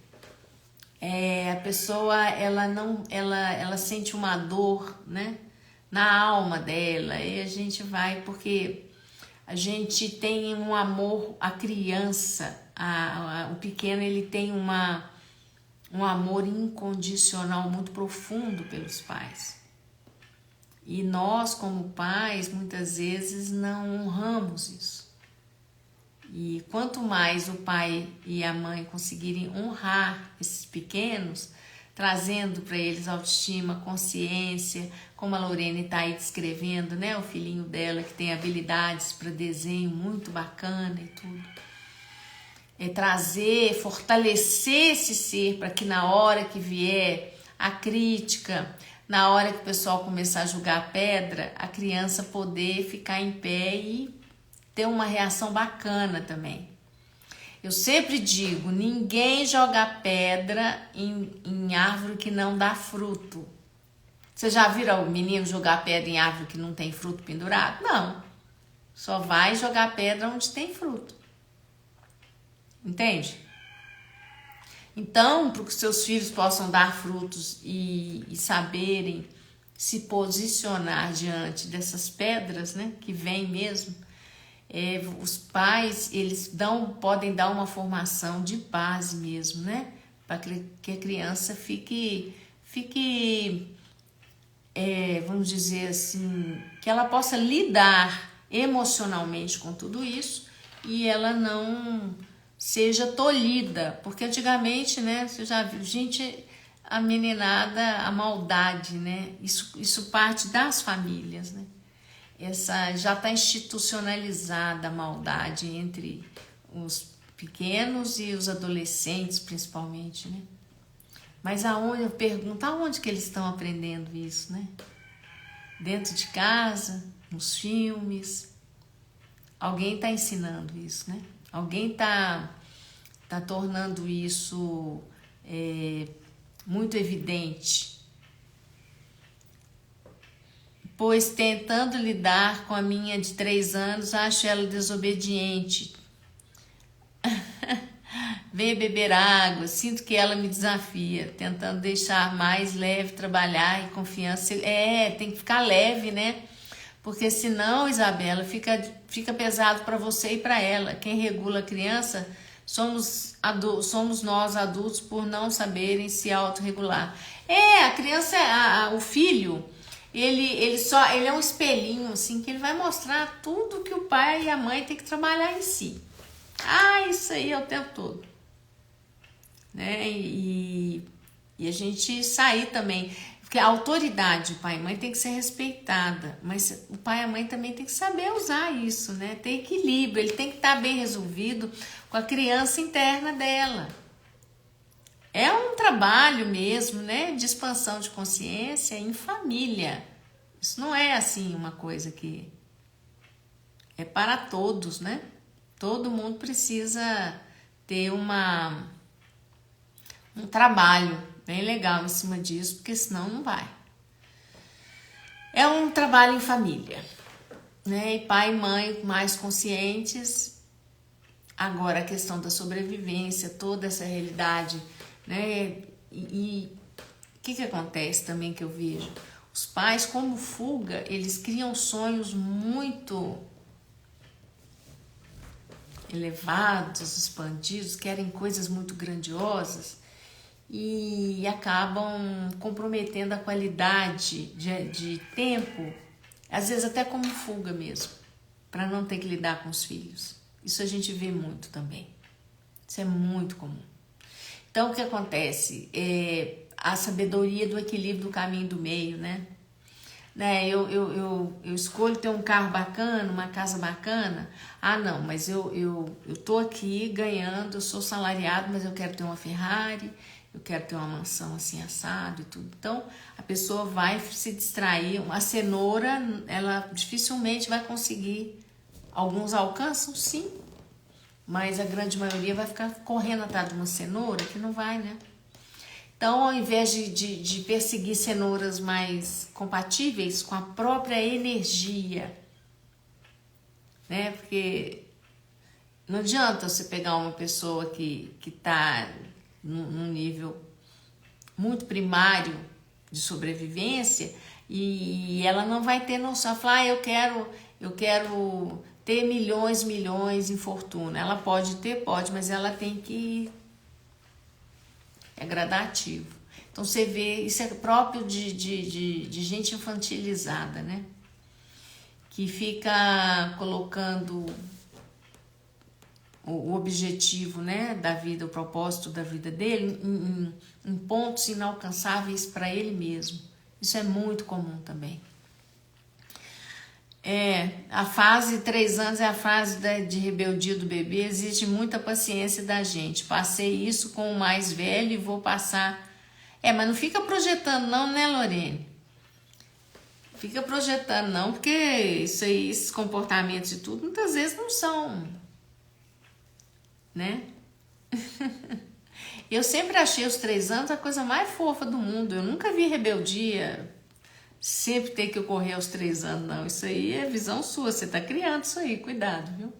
A pessoa ela sente uma dor, né, na alma dela, e a gente vai, porque a gente tem um amor à criança, o pequeno ele tem um amor incondicional muito profundo pelos pais. E nós, como pais, muitas vezes não honramos isso. E quanto mais o pai e a mãe conseguirem honrar esses pequenos, trazendo para eles autoestima, consciência, como a Lorene está aí descrevendo, né? O filhinho dela que tem habilidades para desenho muito bacana e tudo. Trazer, fortalecer esse ser para que na hora que vier a crítica, na hora que o pessoal começar a jogar a pedra, a criança poder ficar em pé e ter uma reação bacana também. Eu sempre digo, ninguém joga pedra em árvore que não dá fruto. Você já viram o menino jogar pedra em árvore que não tem fruto pendurado? Não. Só vai jogar pedra onde tem fruto. Entende? Então, para que seus filhos possam dar frutos e saberem se posicionar diante dessas pedras, né, que vem mesmo, os pais, eles podem dar uma formação de base mesmo, né, para que a criança fique vamos dizer assim, que ela possa lidar emocionalmente com tudo isso e ela não seja tolhida, porque antigamente, né, você já viu, gente, a meninada, a maldade, né, isso parte das famílias, né, já está institucionalizada a maldade entre os pequenos e os adolescentes, principalmente, né, mas eu pergunto, aonde que eles estão aprendendo isso, né, dentro de casa, nos filmes, alguém está ensinando isso, né, alguém está tornando isso muito evidente, pois tentando lidar com a minha de 3 anos, acho ela desobediente. Venho beber água, sinto que ela me desafia, tentando deixar mais leve, trabalhar e confiança. Tem que ficar leve, né? Porque senão, Isabela, fica pesado para você e para ela. Quem regula a criança somos nós adultos por não saberem se autorregular. A criança, o filho, ele é um espelhinho, assim, que ele vai mostrar tudo que o pai e a mãe tem que trabalhar em si. Isso aí é o tempo todo. Né? E a gente sair também, porque a autoridade do pai e mãe tem que ser respeitada, mas o pai e a mãe também tem que saber usar isso, né? Tem equilíbrio, ele tem que estar bem resolvido com a criança interna dela. É um trabalho mesmo, né, de expansão de consciência em família. Isso não é assim uma coisa que é para todos, né? Todo mundo precisa ter um trabalho bem legal em cima disso, porque senão não vai. É um trabalho em família, né? E pai e mãe mais conscientes. Agora a questão da sobrevivência, toda essa realidade, né? E o que acontece também que eu vejo? Os pais, como fuga, eles criam sonhos muito elevados, expandidos, querem coisas muito grandiosas e acabam comprometendo a qualidade de tempo, às vezes até como fuga mesmo, para não ter que lidar com os filhos. Isso a gente vê muito também. Isso é muito comum. Então, o que acontece? A sabedoria do equilíbrio do caminho do meio, né? Eu escolho ter um carro bacana, uma casa bacana. Não, mas eu tô aqui ganhando, eu sou salariado, mas eu quero ter uma Ferrari, eu quero ter uma mansão assim assado e tudo. Então, a pessoa vai se distrair. A cenoura, ela dificilmente vai conseguir. Alguns alcançam, sim, mas a grande maioria vai ficar correndo atrás de uma cenoura que não vai, né? Então, ao invés de perseguir cenouras mais compatíveis com a própria energia, né? Porque não adianta você pegar uma pessoa que está num nível muito primário de sobrevivência e ela não vai ter noção. Ela fala, eu quero ter milhões em fortuna. Ela pode ter, mas ela tem que... É gradativo. Então você vê, isso é próprio de gente infantilizada, né? Que fica colocando o objetivo, né, da vida, o propósito da vida dele em pontos inalcançáveis para ele mesmo. Isso é muito comum também. A fase 3 anos é a fase de rebeldia do bebê. Existe muita paciência da gente. Passei isso com o mais velho e vou passar. Mas não fica projetando não, né, Lorene? Fica projetando não, porque isso aí, esses comportamentos e tudo, muitas vezes não são, né? Eu sempre achei os 3 anos a coisa mais fofa do mundo. Eu nunca vi rebeldia sempre ter que ocorrer aos 3 anos, não. Isso aí é visão sua, você tá criando isso aí, cuidado, viu?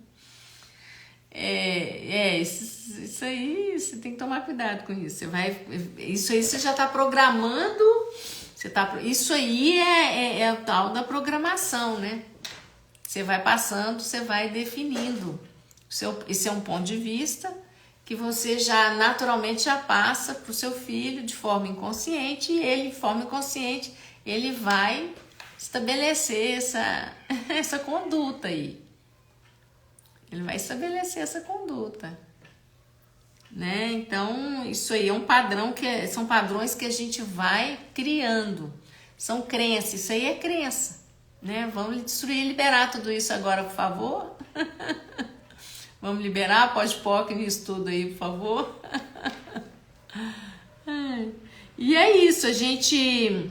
Isso aí, você tem que tomar cuidado com isso. Isso aí você já tá programando, isso aí é o tal da programação, né? Você vai passando, você vai definindo. Esse é um ponto de vista que você já naturalmente já passa para o seu filho de forma inconsciente, e ele, de forma inconsciente, ele vai estabelecer essa conduta aí. Ele vai estabelecer essa conduta, né? Então, isso aí é um padrão são padrões que a gente vai criando. São crenças, isso aí é crença, né? Vamos destruir e liberar tudo isso agora, por favor. Vamos liberar, pode pôr nisso tudo aí, por favor. E é isso, a gente...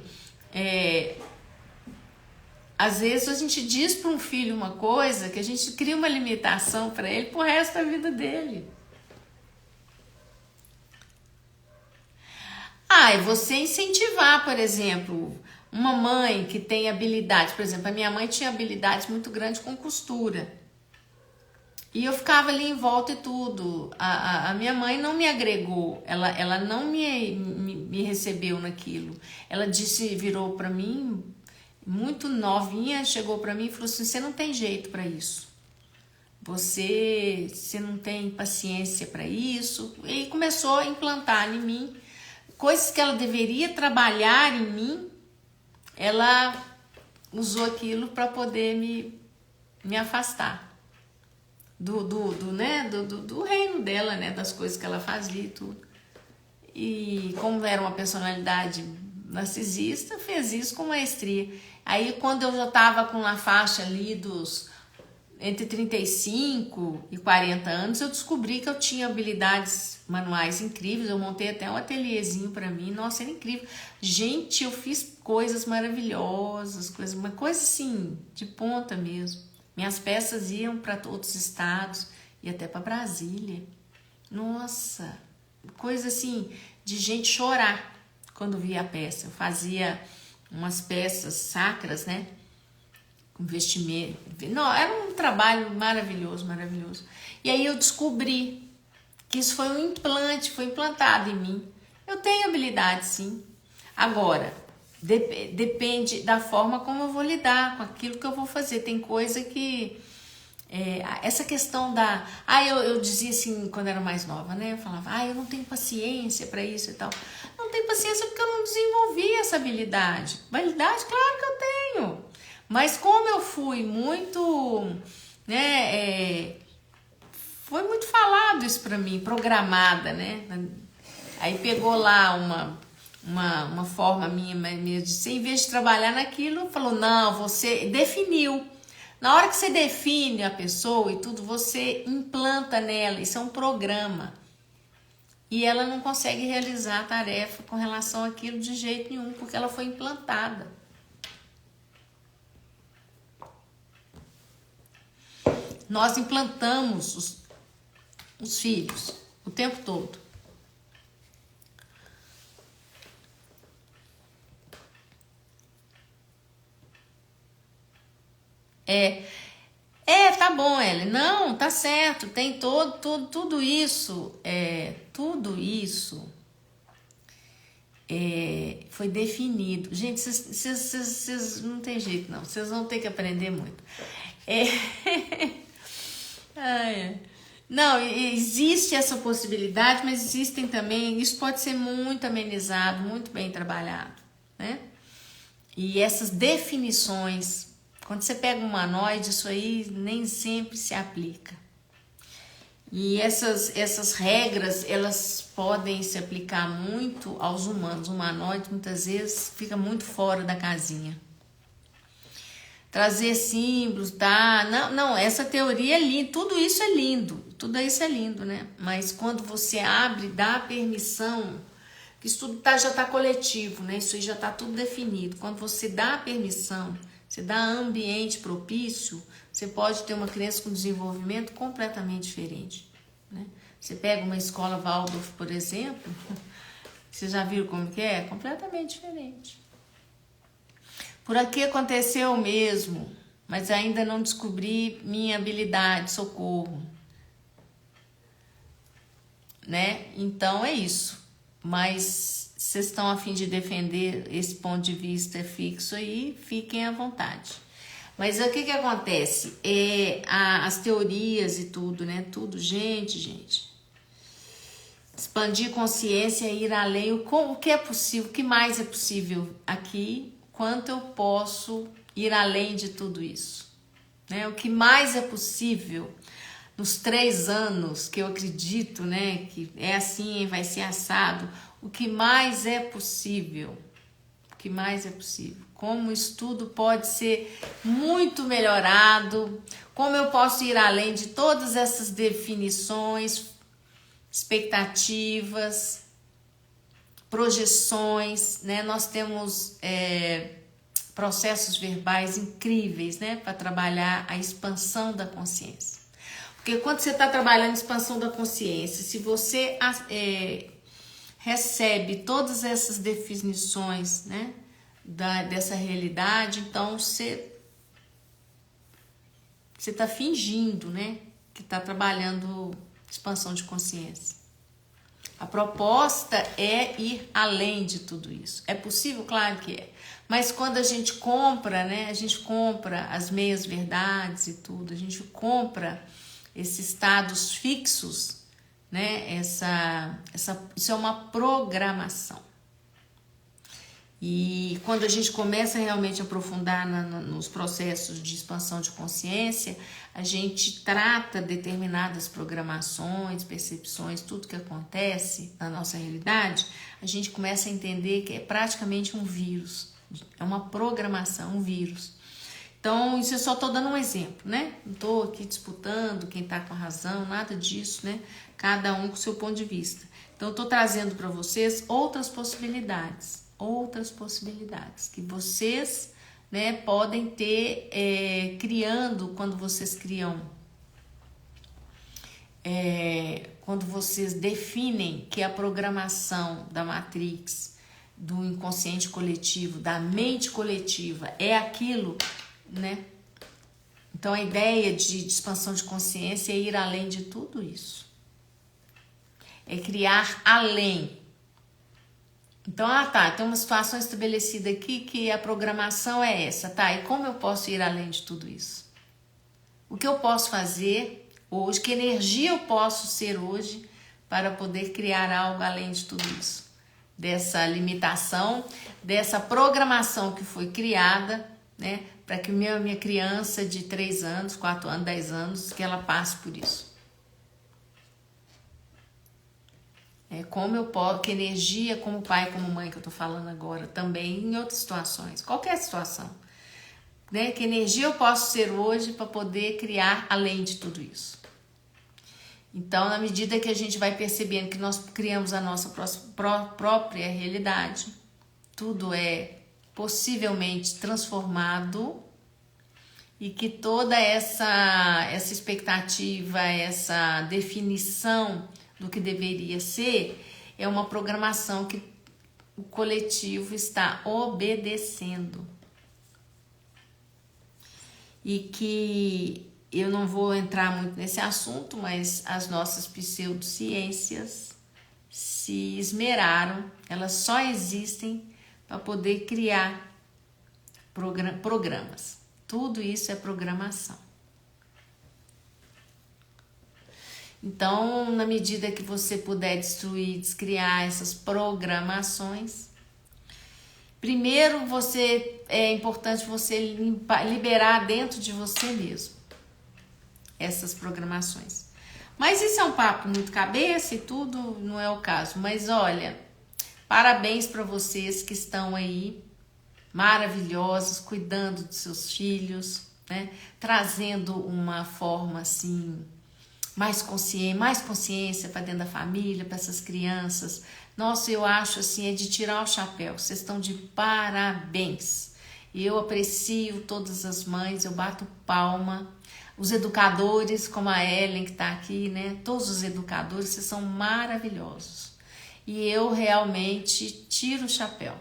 às vezes a gente diz para um filho uma coisa que a gente cria uma limitação para ele pro resto da vida dele. E você incentivar, por exemplo, uma mãe que tem habilidade. Por exemplo, a minha mãe tinha habilidades muito grandes com costura. E eu ficava ali em volta e tudo. A minha mãe não me agregou, ela não me recebeu naquilo. Ela virou para mim, muito novinha, chegou para mim e falou assim: você não tem jeito para isso. Você não tem paciência para isso. E começou a implantar em mim coisas que ela deveria trabalhar em mim. Ela usou aquilo para poder me afastar do reino dela, né, das coisas que ela fazia e tudo. E como era uma personalidade narcisista, fez isso com maestria. Aí quando eu já estava com a faixa ali dos entre 35 e 40 anos, eu descobri que eu tinha habilidades manuais incríveis. Eu montei até um ateliêzinho para mim. Nossa, era incrível. Gente, eu fiz coisas maravilhosas, uma coisa assim, de ponta mesmo. Minhas peças iam para outros estados e até para Brasília. Nossa, coisa assim de gente chorar quando via a peça. Eu fazia umas peças sacras, né? Com vestimento. Não, era um trabalho maravilhoso, maravilhoso. E aí eu descobri que isso foi um implante, foi implantado em mim. Eu tenho habilidade, sim. Agora, depende da forma como eu vou lidar com aquilo que eu vou fazer. Tem coisa que... essa questão da... eu dizia assim, quando era mais nova, né? Eu falava, eu não tenho paciência para isso e tal. Não tenho paciência porque eu não desenvolvi essa habilidade. Habilidade, claro que eu tenho. Mas como eu fui muito... né? Foi muito falado isso para mim, programada, né? Aí pegou lá uma forma minha de ser, em vez de trabalhar naquilo, falou, não, você definiu. Na hora que você define a pessoa e tudo, você implanta nela, isso é um programa. E ela não consegue realizar a tarefa com relação àquilo de jeito nenhum, porque ela foi implantada. Nós implantamos os filhos o tempo todo. Tá bom, Ellen. Não, tá certo. Tem tudo isso. Tudo isso foi definido. Gente, vocês não tem jeito, não. Vocês vão ter que aprender muito. Não, existe essa possibilidade, mas existem também. Isso pode ser muito amenizado, muito bem trabalhado, né? E essas definições. Quando você pega um humanoide, isso aí nem sempre se aplica. E essas regras, elas podem se aplicar muito aos humanos. O humanoide, muitas vezes, fica muito fora da casinha. Trazer símbolos, tá? Não, essa teoria é linda, tudo isso é lindo, né? Mas quando você abre, dá permissão, que isso tudo já tá coletivo, né? Isso aí já tá tudo definido. Quando você dá permissão, você dá ambiente propício, você pode ter uma criança com desenvolvimento completamente diferente, né? Você pega uma escola Waldorf, por exemplo, vocês já viram como que é? Completamente diferente. Por aqui aconteceu o mesmo, mas ainda não descobri minha habilidade, socorro, né? Então é isso. Mas vocês estão a fim de defender esse ponto de vista fixo aí, fiquem à vontade. Mas o que acontece? As teorias e tudo, né? Tudo, gente. Expandir consciência, ir além, o que é possível, o que mais é possível aqui, quanto eu posso ir além de tudo isso, né? O que mais é possível nos 3 anos que eu acredito, né? Que é assim, vai ser assado. O que mais é possível? O que mais é possível? Como o estudo pode ser muito melhorado? Como eu posso ir além de todas essas definições, expectativas, projeções, né? Nós temos processos verbais incríveis, né? Para trabalhar a expansão da consciência. Porque quando você está trabalhando a expansão da consciência, se você recebe todas essas definições, né? Dessa realidade, então você está fingindo, né? Que está trabalhando expansão de consciência. A proposta é ir além de tudo isso. É possível? Claro que é. Mas quando a gente compra, né? A gente compra as meias verdades e tudo. A gente compra esses estados fixos, né? Isso é uma programação. E quando a gente começa realmente a aprofundar nos processos de expansão de consciência, a gente trata determinadas programações, percepções, tudo que acontece na nossa realidade, a gente começa a entender que é praticamente um vírus, é uma programação, um vírus. Então, isso eu só estou dando um exemplo, né? Não estou aqui disputando quem está com a razão, nada disso, né? Cada um com o seu ponto de vista. Então, eu estou trazendo para vocês outras possibilidades que vocês, né, podem ter criando quando vocês criam, quando vocês definem que a programação da Matrix, do inconsciente coletivo, da mente coletiva é aquilo, né? Então a ideia de expansão de consciência é ir além de tudo isso, é criar além. Então, tem uma situação estabelecida aqui que a programação é essa, tá? E como eu posso ir além de tudo isso? O que eu posso fazer hoje? Que energia eu posso ser hoje para poder criar algo além de tudo isso? Dessa limitação, dessa programação que foi criada, né? Para que minha criança de 3 anos, 4 anos, 10 anos, que ela passe por isso. Como eu posso, que energia, como pai, como mãe, que eu tô falando agora, também em outras situações, qualquer situação, né? Que energia eu posso ser hoje para poder criar além de tudo isso. Então, na medida que a gente vai percebendo que nós criamos a nossa própria realidade, tudo é possivelmente transformado e que toda essa expectativa, essa definição do que deveria ser, é uma programação que o coletivo está obedecendo. E que eu não vou entrar muito nesse assunto, mas as nossas pseudociências se esmeraram, elas só existem para poder criar programas. Tudo isso é programação. Então, na medida que você puder destruir, descriar essas programações, primeiro é importante você liberar dentro de você mesmo essas programações. Mas isso é um papo muito cabeça e tudo, não é o caso. Mas olha, parabéns para vocês que estão aí, maravilhosos, cuidando dos seus filhos, né? Trazendo uma forma assim mais consciente, mais consciência para dentro da família, para essas crianças. Nossa, eu acho assim, é de tirar o chapéu. Vocês estão de parabéns. E eu aprecio todas as mães, eu bato palma. Os educadores, como a Ellen que está aqui, né? Todos os educadores, vocês são maravilhosos. E eu realmente tiro o chapéu.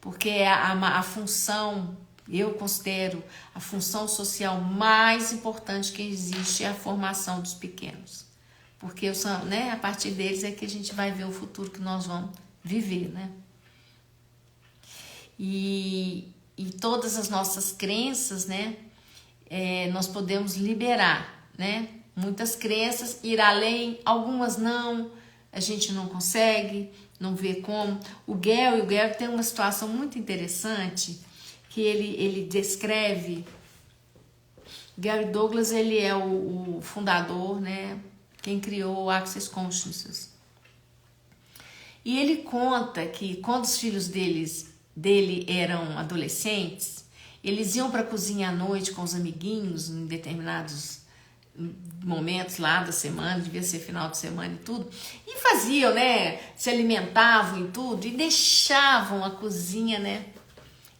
Porque a função, eu considero a função social mais importante que existe é a formação dos pequenos. Porque né, a partir deles é que a gente vai ver o futuro que nós vamos viver, né? E todas as nossas crenças, né? Nós podemos liberar, né? Muitas crenças, ir além, algumas não, a gente não consegue, não vê como. O Gary tem uma situação muito interessante que ele descreve. Gary Douglas, ele é o fundador, né? Quem criou o Access Consciousness. E ele conta que quando os filhos dele eram adolescentes, eles iam para a cozinha à noite com os amiguinhos em determinados momentos lá da semana, devia ser final de semana e tudo, e faziam, né, se alimentavam e tudo, e deixavam a cozinha, né,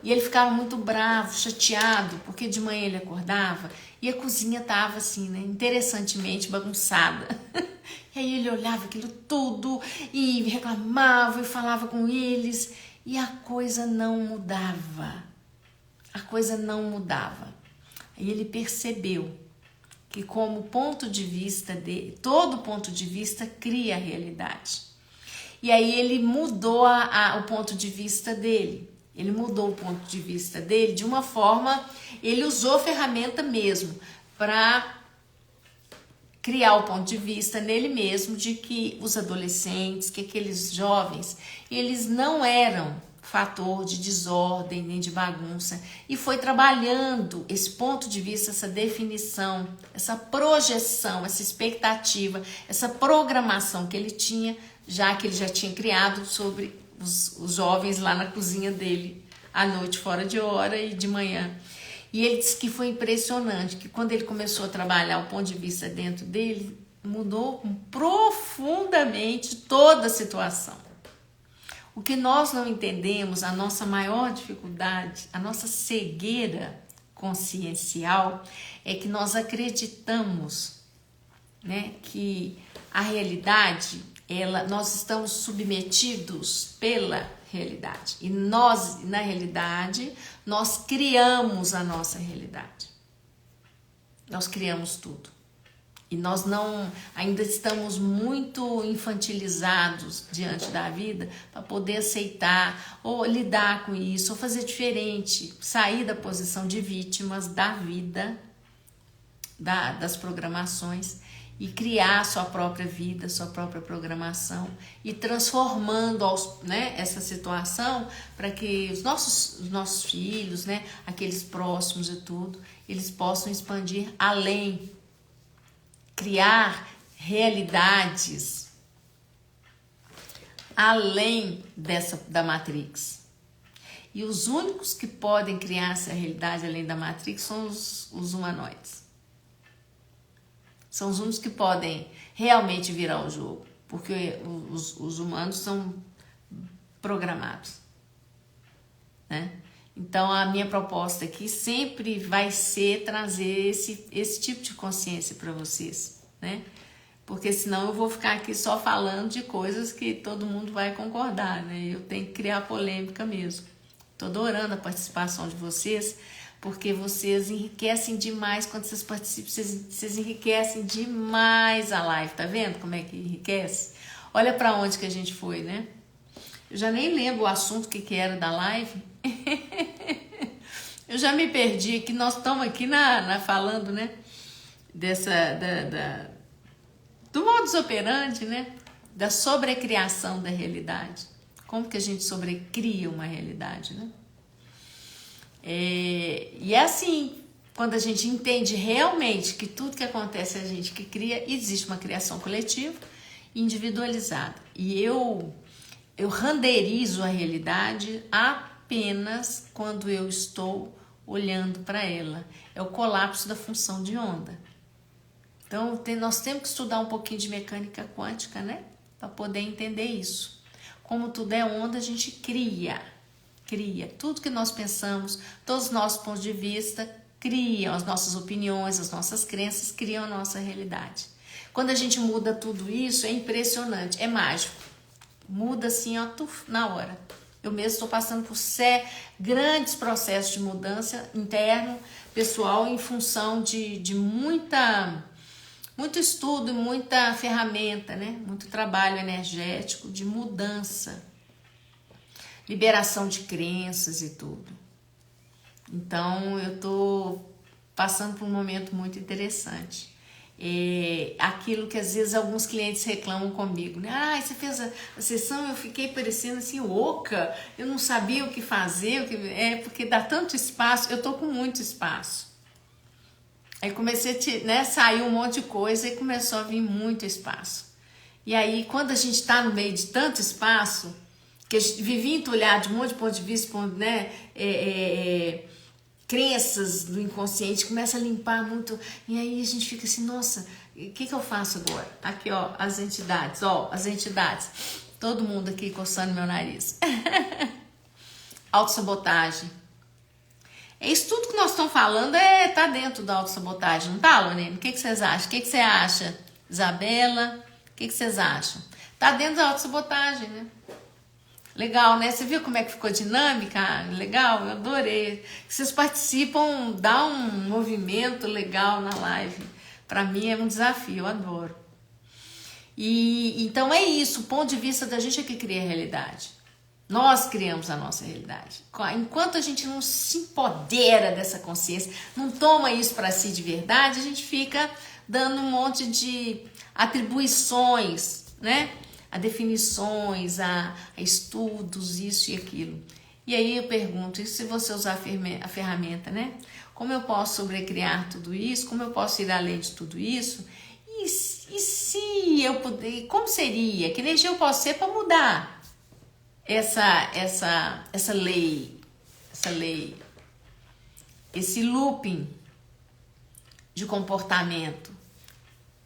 e ele ficava muito bravo, chateado, porque de manhã ele acordava e a cozinha tava assim, né, interessantemente bagunçada. E aí ele olhava aquilo tudo e reclamava e falava com eles e a coisa não mudava. A coisa não mudava. Aí ele percebeu que como ponto de vista dele, todo ponto de vista cria a realidade. E aí ele mudou o ponto de vista dele. Ele mudou o ponto de vista dele de uma forma, ele usou ferramenta mesmo para criar o ponto de vista nele mesmo de que os adolescentes, que aqueles jovens, eles não eram fator de desordem nem de bagunça, e foi trabalhando esse ponto de vista, essa definição, essa projeção, essa expectativa, essa programação que ele tinha, já que ele já tinha criado sobre os jovens lá na cozinha dele, à noite fora de hora e de manhã. E ele disse que foi impressionante, que quando ele começou a trabalhar o ponto de vista dentro dele, mudou profundamente toda a situação. O que nós não entendemos, a nossa maior dificuldade, a nossa cegueira consciencial, é que nós acreditamos, né, que a realidade, nós estamos submetidos pela realidade. E nós, na realidade, nós criamos a nossa realidade. Nós criamos tudo. E nós ainda estamos muito infantilizados diante da vida para poder aceitar ou lidar com isso, ou fazer diferente, sair da posição de vítimas da vida, das programações e criar sua própria vida, sua própria programação e transformando essa situação para que os nossos filhos, né, aqueles próximos e tudo, eles possam expandir além, criar realidades além da Matrix. E os únicos que podem criar essa realidade além da Matrix são os humanoides. São os únicos que podem realmente virar o jogo, porque os humanos são programados, né? Então a minha proposta aqui sempre vai ser trazer esse tipo de consciência para vocês, né? Porque senão eu vou ficar aqui só falando de coisas que todo mundo vai concordar, né? Eu tenho que criar polêmica mesmo. Tô adorando a participação de vocês, porque vocês enriquecem demais quando vocês participam, vocês enriquecem demais a live, tá vendo como é que enriquece? Olha para onde que a gente foi, né? Eu já nem lembro o assunto que era da live. Eu já me perdi aqui, nós estamos aqui falando, né, do modus operandi, né, da sobrecriação da realidade. Como que a gente sobrecria uma realidade, né? E é assim, quando a gente entende realmente que tudo que acontece é a gente que cria, existe uma criação coletiva individualizada. E eu renderizo a realidade apenas quando eu estou olhando para ela. É o colapso da função de onda. Então, nós temos que estudar um pouquinho de mecânica quântica, né? Para poder entender isso. Como tudo é onda, a gente cria. Tudo que nós pensamos, todos os nossos pontos de vista, criam as nossas opiniões, as nossas crenças, criam a nossa realidade. Quando a gente muda tudo isso, é impressionante, é mágico. Muda assim, ó, na hora. Eu mesmo estou passando por grandes processos de mudança interno, pessoal, em função de muito estudo e muita ferramenta, né? Muito trabalho energético de mudança, liberação de crenças e tudo. Então, eu estou passando por um momento muito interessante. Aquilo que às vezes alguns clientes reclamam comigo, né? Você fez a sessão, eu fiquei parecendo assim oca, eu não sabia o que fazer, porque dá tanto espaço, eu tô com muito espaço. Aí comecei a saiu um monte de coisa e começou a vir muito espaço. E aí, quando a gente está no meio de tanto espaço, que a gente vivia entulhado de um monte de ponto de vista, né? Crenças do inconsciente, começa a limpar muito, e aí a gente fica assim, nossa, o que eu faço agora? Aqui, ó, as entidades, todo mundo aqui coçando meu nariz. Autossabotagem. Isso tudo que nós estamos falando tá dentro da autossabotagem, não tá, Lorena? O que vocês acham? O que você acha, Isabela? O que vocês acham? Tá dentro da autossabotagem, né? Legal, né? Você viu como é que ficou dinâmica? Legal, eu adorei. Vocês participam, dá um movimento legal na live. Para mim é um desafio, eu adoro. E então é isso, o ponto de vista da gente é que cria a realidade. Nós criamos a nossa realidade. Enquanto a gente não se empodera dessa consciência, não toma isso para si de verdade, a gente fica dando um monte de atribuições, né? A definições, a estudos, isso e aquilo. E aí eu pergunto, e se você usar a ferramenta, né? Como eu posso sobrecriar tudo isso? Como eu posso ir além de tudo isso? E se eu puder, como seria? Que energia eu posso ser para mudar essa lei, esse looping de comportamento?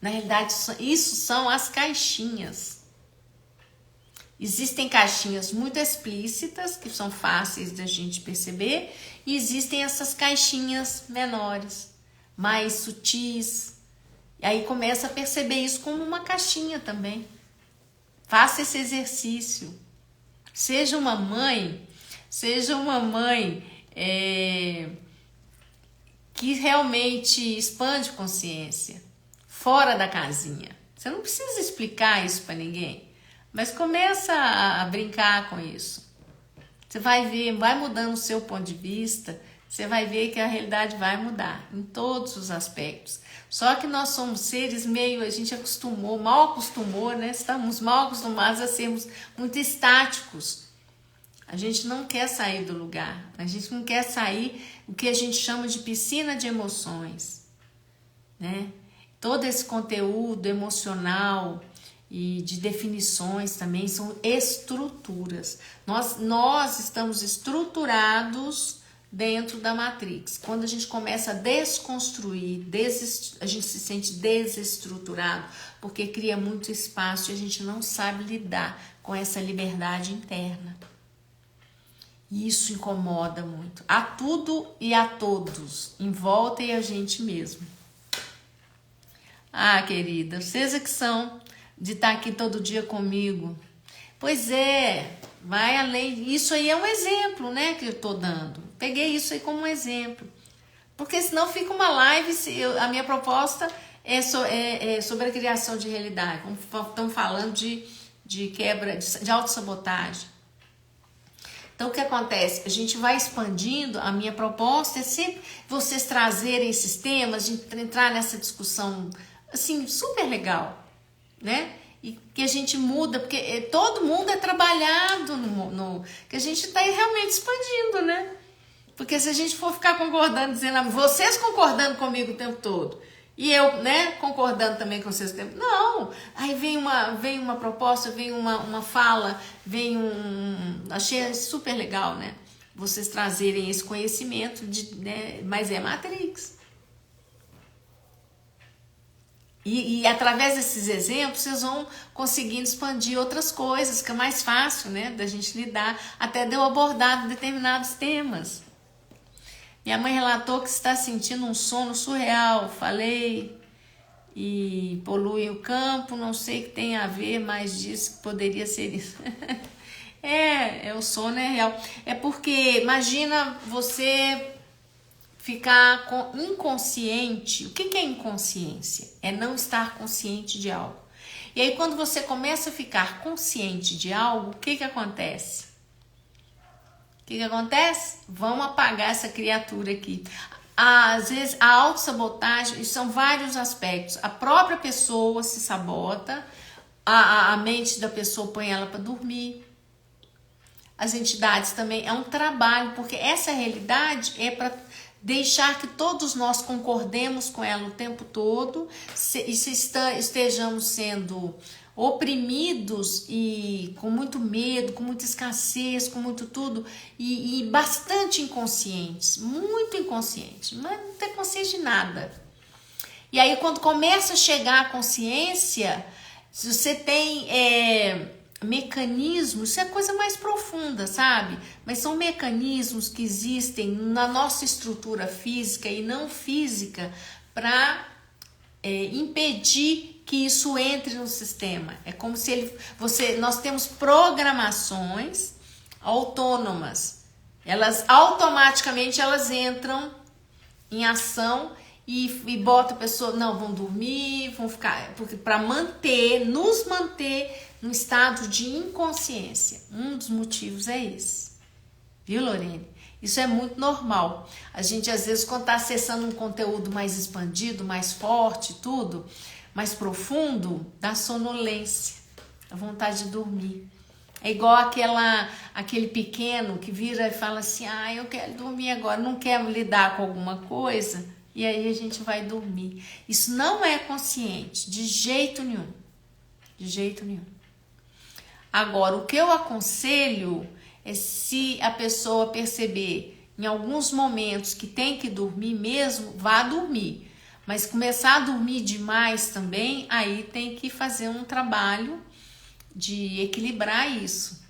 Na realidade, isso são as caixinhas. Existem caixinhas muito explícitas, que são fáceis da gente perceber, e existem essas caixinhas menores, mais sutis. E aí começa a perceber isso como uma caixinha também. Faça esse exercício. Seja uma mãe que realmente expande consciência, fora da casinha. Você não precisa explicar isso para ninguém. Mas começa a brincar com isso. Você vai ver, vai mudando o seu ponto de vista, você vai ver que a realidade vai mudar em todos os aspectos. Só que nós somos seres a gente mal acostumou, né? Estamos mal acostumados a sermos muito estáticos. A gente não quer sair do lugar, a gente não quer sair o que a gente chama de piscina de emoções, né? Todo esse conteúdo emocional e de definições também são estruturas. Nós estamos estruturados dentro da Matrix. Quando a gente começa a desconstruir, a gente se sente desestruturado, porque cria muito espaço e a gente não sabe lidar com essa liberdade interna. E isso incomoda muito. A tudo e a todos, em volta e a gente mesmo. Ah, querida, vocês é que são de estar aqui todo dia comigo. Pois é, vai além. Isso aí é um exemplo, né, que eu tô dando. Peguei isso aí como um exemplo. Porque senão fica uma live, a minha proposta é sobre a criação de realidade. Estamos falando de quebra, de autossabotagem. Então, o que acontece? A gente vai expandindo, a minha proposta é sempre vocês trazerem esses temas, a gente entrar nessa discussão, assim, super legal, né? E que a gente muda, porque todo mundo é trabalhado que a gente está realmente expandindo, né? Porque se a gente for ficar concordando, dizendo, vocês concordando comigo o tempo todo, e eu, né, concordando também com vocês o tempo, não, aí vem uma proposta, vem uma fala, achei super legal, né, vocês trazerem esse conhecimento, né, mas é Matrix. E através desses exemplos, vocês vão conseguindo expandir outras coisas, que é mais fácil, né, da gente lidar, até de eu abordar determinados temas. Minha mãe relatou que está sentindo um sono surreal, falei, e polui o campo, não sei o que tem a ver, mas disse que poderia ser isso. O sono é real. É porque, imagina você ficar inconsciente. O que é inconsciência? É não estar consciente de algo. E aí quando você começa a ficar consciente de algo, o que acontece? O que acontece? Vamos apagar essa criatura aqui. Às vezes a autossabotagem, são vários aspectos. A própria pessoa se sabota, a mente da pessoa põe ela para dormir. As entidades também, é um trabalho, porque essa realidade é para deixar que todos nós concordemos com ela o tempo todo, estejamos sendo oprimidos e com muito medo, com muita escassez, com muito tudo, e bastante inconscientes, muito inconscientes, mas não tem consciência de nada. E aí quando começa a chegar a consciência, se você tem mecanismos, isso é coisa mais profunda, sabe? Mas são mecanismos que existem na nossa estrutura física e não física para impedir que isso entre no sistema. É como se nós temos programações autônomas. Elas automaticamente entram em ação e bota a pessoa, não, vão dormir, vão ficar, porque para nos manter num estado de inconsciência. Um dos motivos é esse. Viu, Lorene? Isso é muito normal. A gente, às vezes, quando está acessando um conteúdo mais expandido, mais forte, tudo, mais profundo, dá sonolência, a vontade de dormir. É igual aquele pequeno que vira e fala assim, eu quero dormir agora, não quero lidar com alguma coisa, e aí a gente vai dormir. Isso não é consciente, de jeito nenhum. De jeito nenhum. Agora, o que eu aconselho é, se a pessoa perceber em alguns momentos que tem que dormir mesmo, vá dormir. Mas começar a dormir demais também, aí tem que fazer um trabalho de equilibrar isso.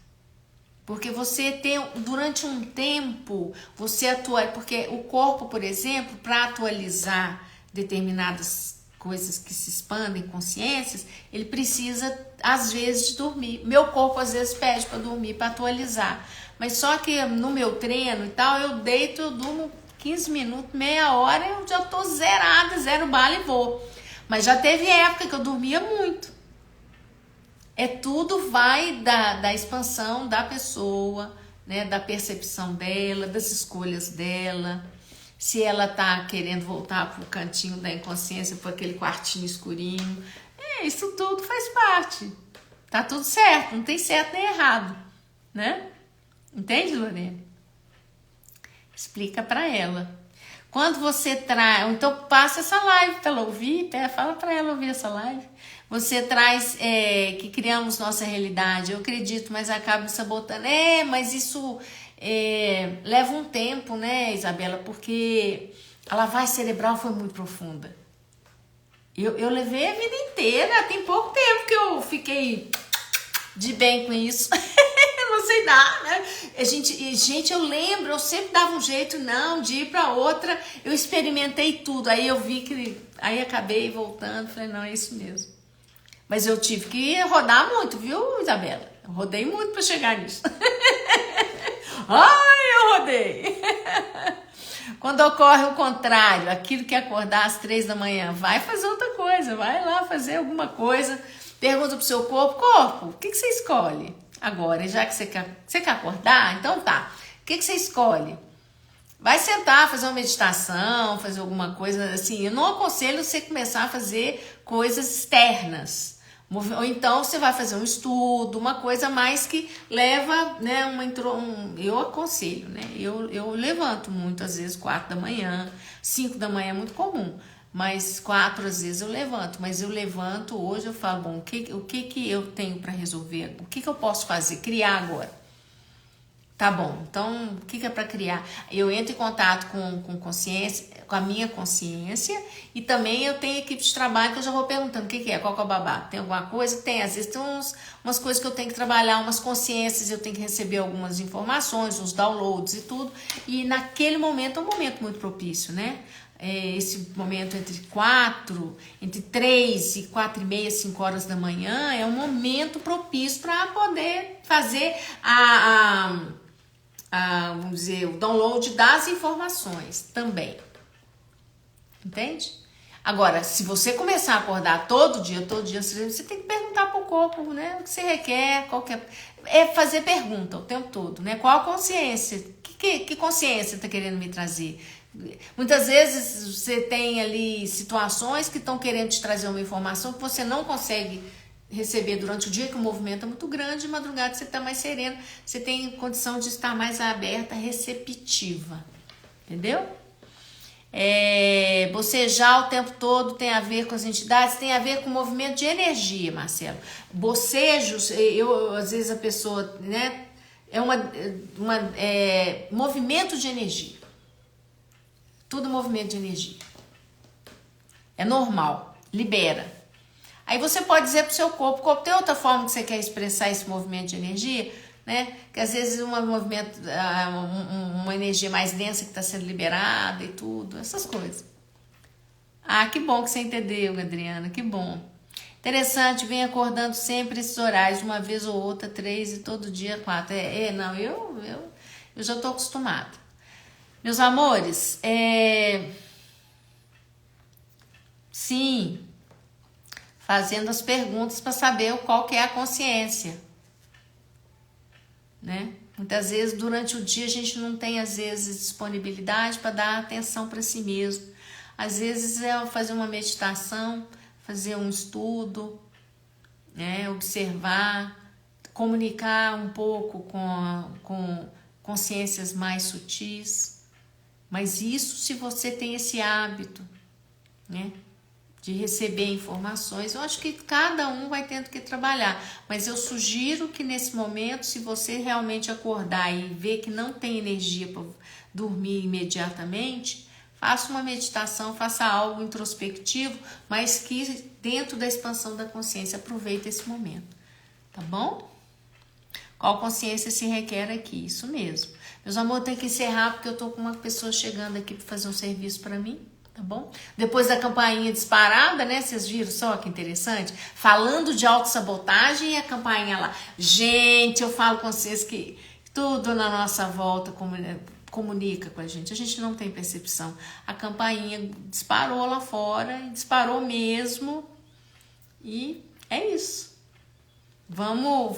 Porque você tem, durante um tempo, você atua, porque o corpo, por exemplo, para atualizar determinadas coisas que se expandem, consciências, ele precisa, às vezes, de dormir. Meu corpo, às vezes, pede para dormir, para atualizar. Mas só que no meu treino e tal, eu deito, eu durmo 15 minutos, meia hora, eu já tô zerada, zero bala e vou. Mas já teve época que eu dormia muito. Tudo vai da expansão da pessoa, né, da percepção dela, das escolhas dela. Se ela tá querendo voltar pro cantinho da inconsciência, para aquele quartinho escurinho. Isso tudo faz parte. Tá tudo certo, não tem certo nem errado, né? Entende, Lorene? Explica para ela. Quando você traz... Então, passa essa live para ela ouvir, fala para ela ouvir essa live. Você traz que criamos nossa realidade, eu acredito, mas acaba me sabotando. Mas isso leva um tempo, né, Isabela? Porque a lavagem cerebral foi muito profunda. Eu levei a vida inteira, tem pouco tempo que eu fiquei de bem com isso. Não sei dar, né? Gente, eu lembro, eu sempre dava um jeito, de ir pra outra. Eu experimentei tudo, aí eu vi que... Aí acabei voltando, falei, não, é isso mesmo. Mas eu tive que rodar muito, viu, Isabela? Eu rodei muito pra chegar nisso. Eu rodei. Quando ocorre o contrário, aquilo que é acordar às 3 da manhã, vai fazer outra coisa, vai lá fazer alguma coisa. Pergunta pro seu corpo, o que você escolhe? Agora, já que você quer acordar, então tá. O que você escolhe? Vai sentar, fazer uma meditação, fazer alguma coisa assim. Eu não aconselho você começar a fazer coisas externas. Ou então você vai fazer um estudo, uma coisa mais que leva, né, eu aconselho, né? Eu levanto muitas vezes 4 da manhã, 5 da manhã é muito comum, mas 4 às vezes eu levanto, mas eu levanto hoje, eu falo, bom, o que eu tenho para resolver? O que eu posso fazer? Criar agora. Tá bom, então o que é para criar? Eu entro em contato com consciência, com a minha consciência, e também eu tenho equipe de trabalho que eu já vou perguntando o que é, qual que é o babado? Tem alguma coisa? Tem, às vezes tem umas coisas que eu tenho que trabalhar, umas consciências, eu tenho que receber algumas informações, uns downloads e tudo, e naquele momento é um momento muito propício, né? Esse momento entre 3 e 4 e meia, 5 horas da manhã, é um momento propício para poder fazer vamos dizer, o download das informações também. Entende? Agora, se você começar a acordar todo dia, você tem que perguntar pro corpo, né? O que você requer, é fazer pergunta o tempo todo, né? Qual a consciência? Que consciência tá querendo me trazer? Muitas vezes você tem ali situações que estão querendo te trazer uma informação que você não consegue receber durante o dia, que o movimento é muito grande, de madrugada você está mais sereno, você tem condição de estar mais aberta, receptiva, entendeu? Bocejar o tempo todo tem a ver com as entidades, tem a ver com o movimento de energia, Marcelo. Bocejos, às vezes a pessoa, né, movimento de energia, tudo movimento de energia, é normal, libera. Aí você pode dizer pro seu corpo, tem outra forma que você quer expressar esse movimento de energia, né? Que às vezes uma energia mais densa que está sendo liberada e tudo, essas coisas. Ah, que bom que você entendeu, Adriana, que bom. Interessante, vem acordando sempre esses horários, uma vez ou outra, 3 e todo dia 4. Não, eu já estou acostumada. Meus amores, sim, fazendo as perguntas para saber qual que é a consciência, né? Muitas vezes durante o dia a gente não tem às vezes disponibilidade para dar atenção para si mesmo. Às vezes é fazer uma meditação, fazer um estudo, né? Observar, comunicar um pouco com consciências mais sutis. Mas isso se você tem esse hábito, né, de receber informações. Eu acho que cada um vai tendo que trabalhar, mas eu sugiro que nesse momento, se você realmente acordar e ver que não tem energia para dormir imediatamente, faça uma meditação, faça algo introspectivo, mas que dentro da expansão da consciência, aproveite esse momento, tá bom? Qual consciência se requer aqui? Isso mesmo. Meus amores, tem que encerrar porque eu tô com uma pessoa chegando aqui para fazer um serviço para mim. Tá bom? Depois da campainha disparada, né? Vocês viram só que interessante? Falando de autossabotagem e a campainha lá. Gente, eu falo com vocês que tudo na nossa volta comunica com a gente. A gente não tem percepção. A campainha disparou lá fora, disparou mesmo. E é isso. Vamos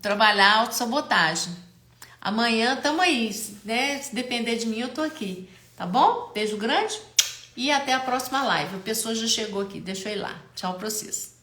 trabalhar a autossabotagem. Amanhã tamo aí, né? Se depender de mim, eu tô aqui. Tá bom? Beijo grande e até a próxima live. A pessoa já chegou aqui, deixa eu ir lá. Tchau pra vocês.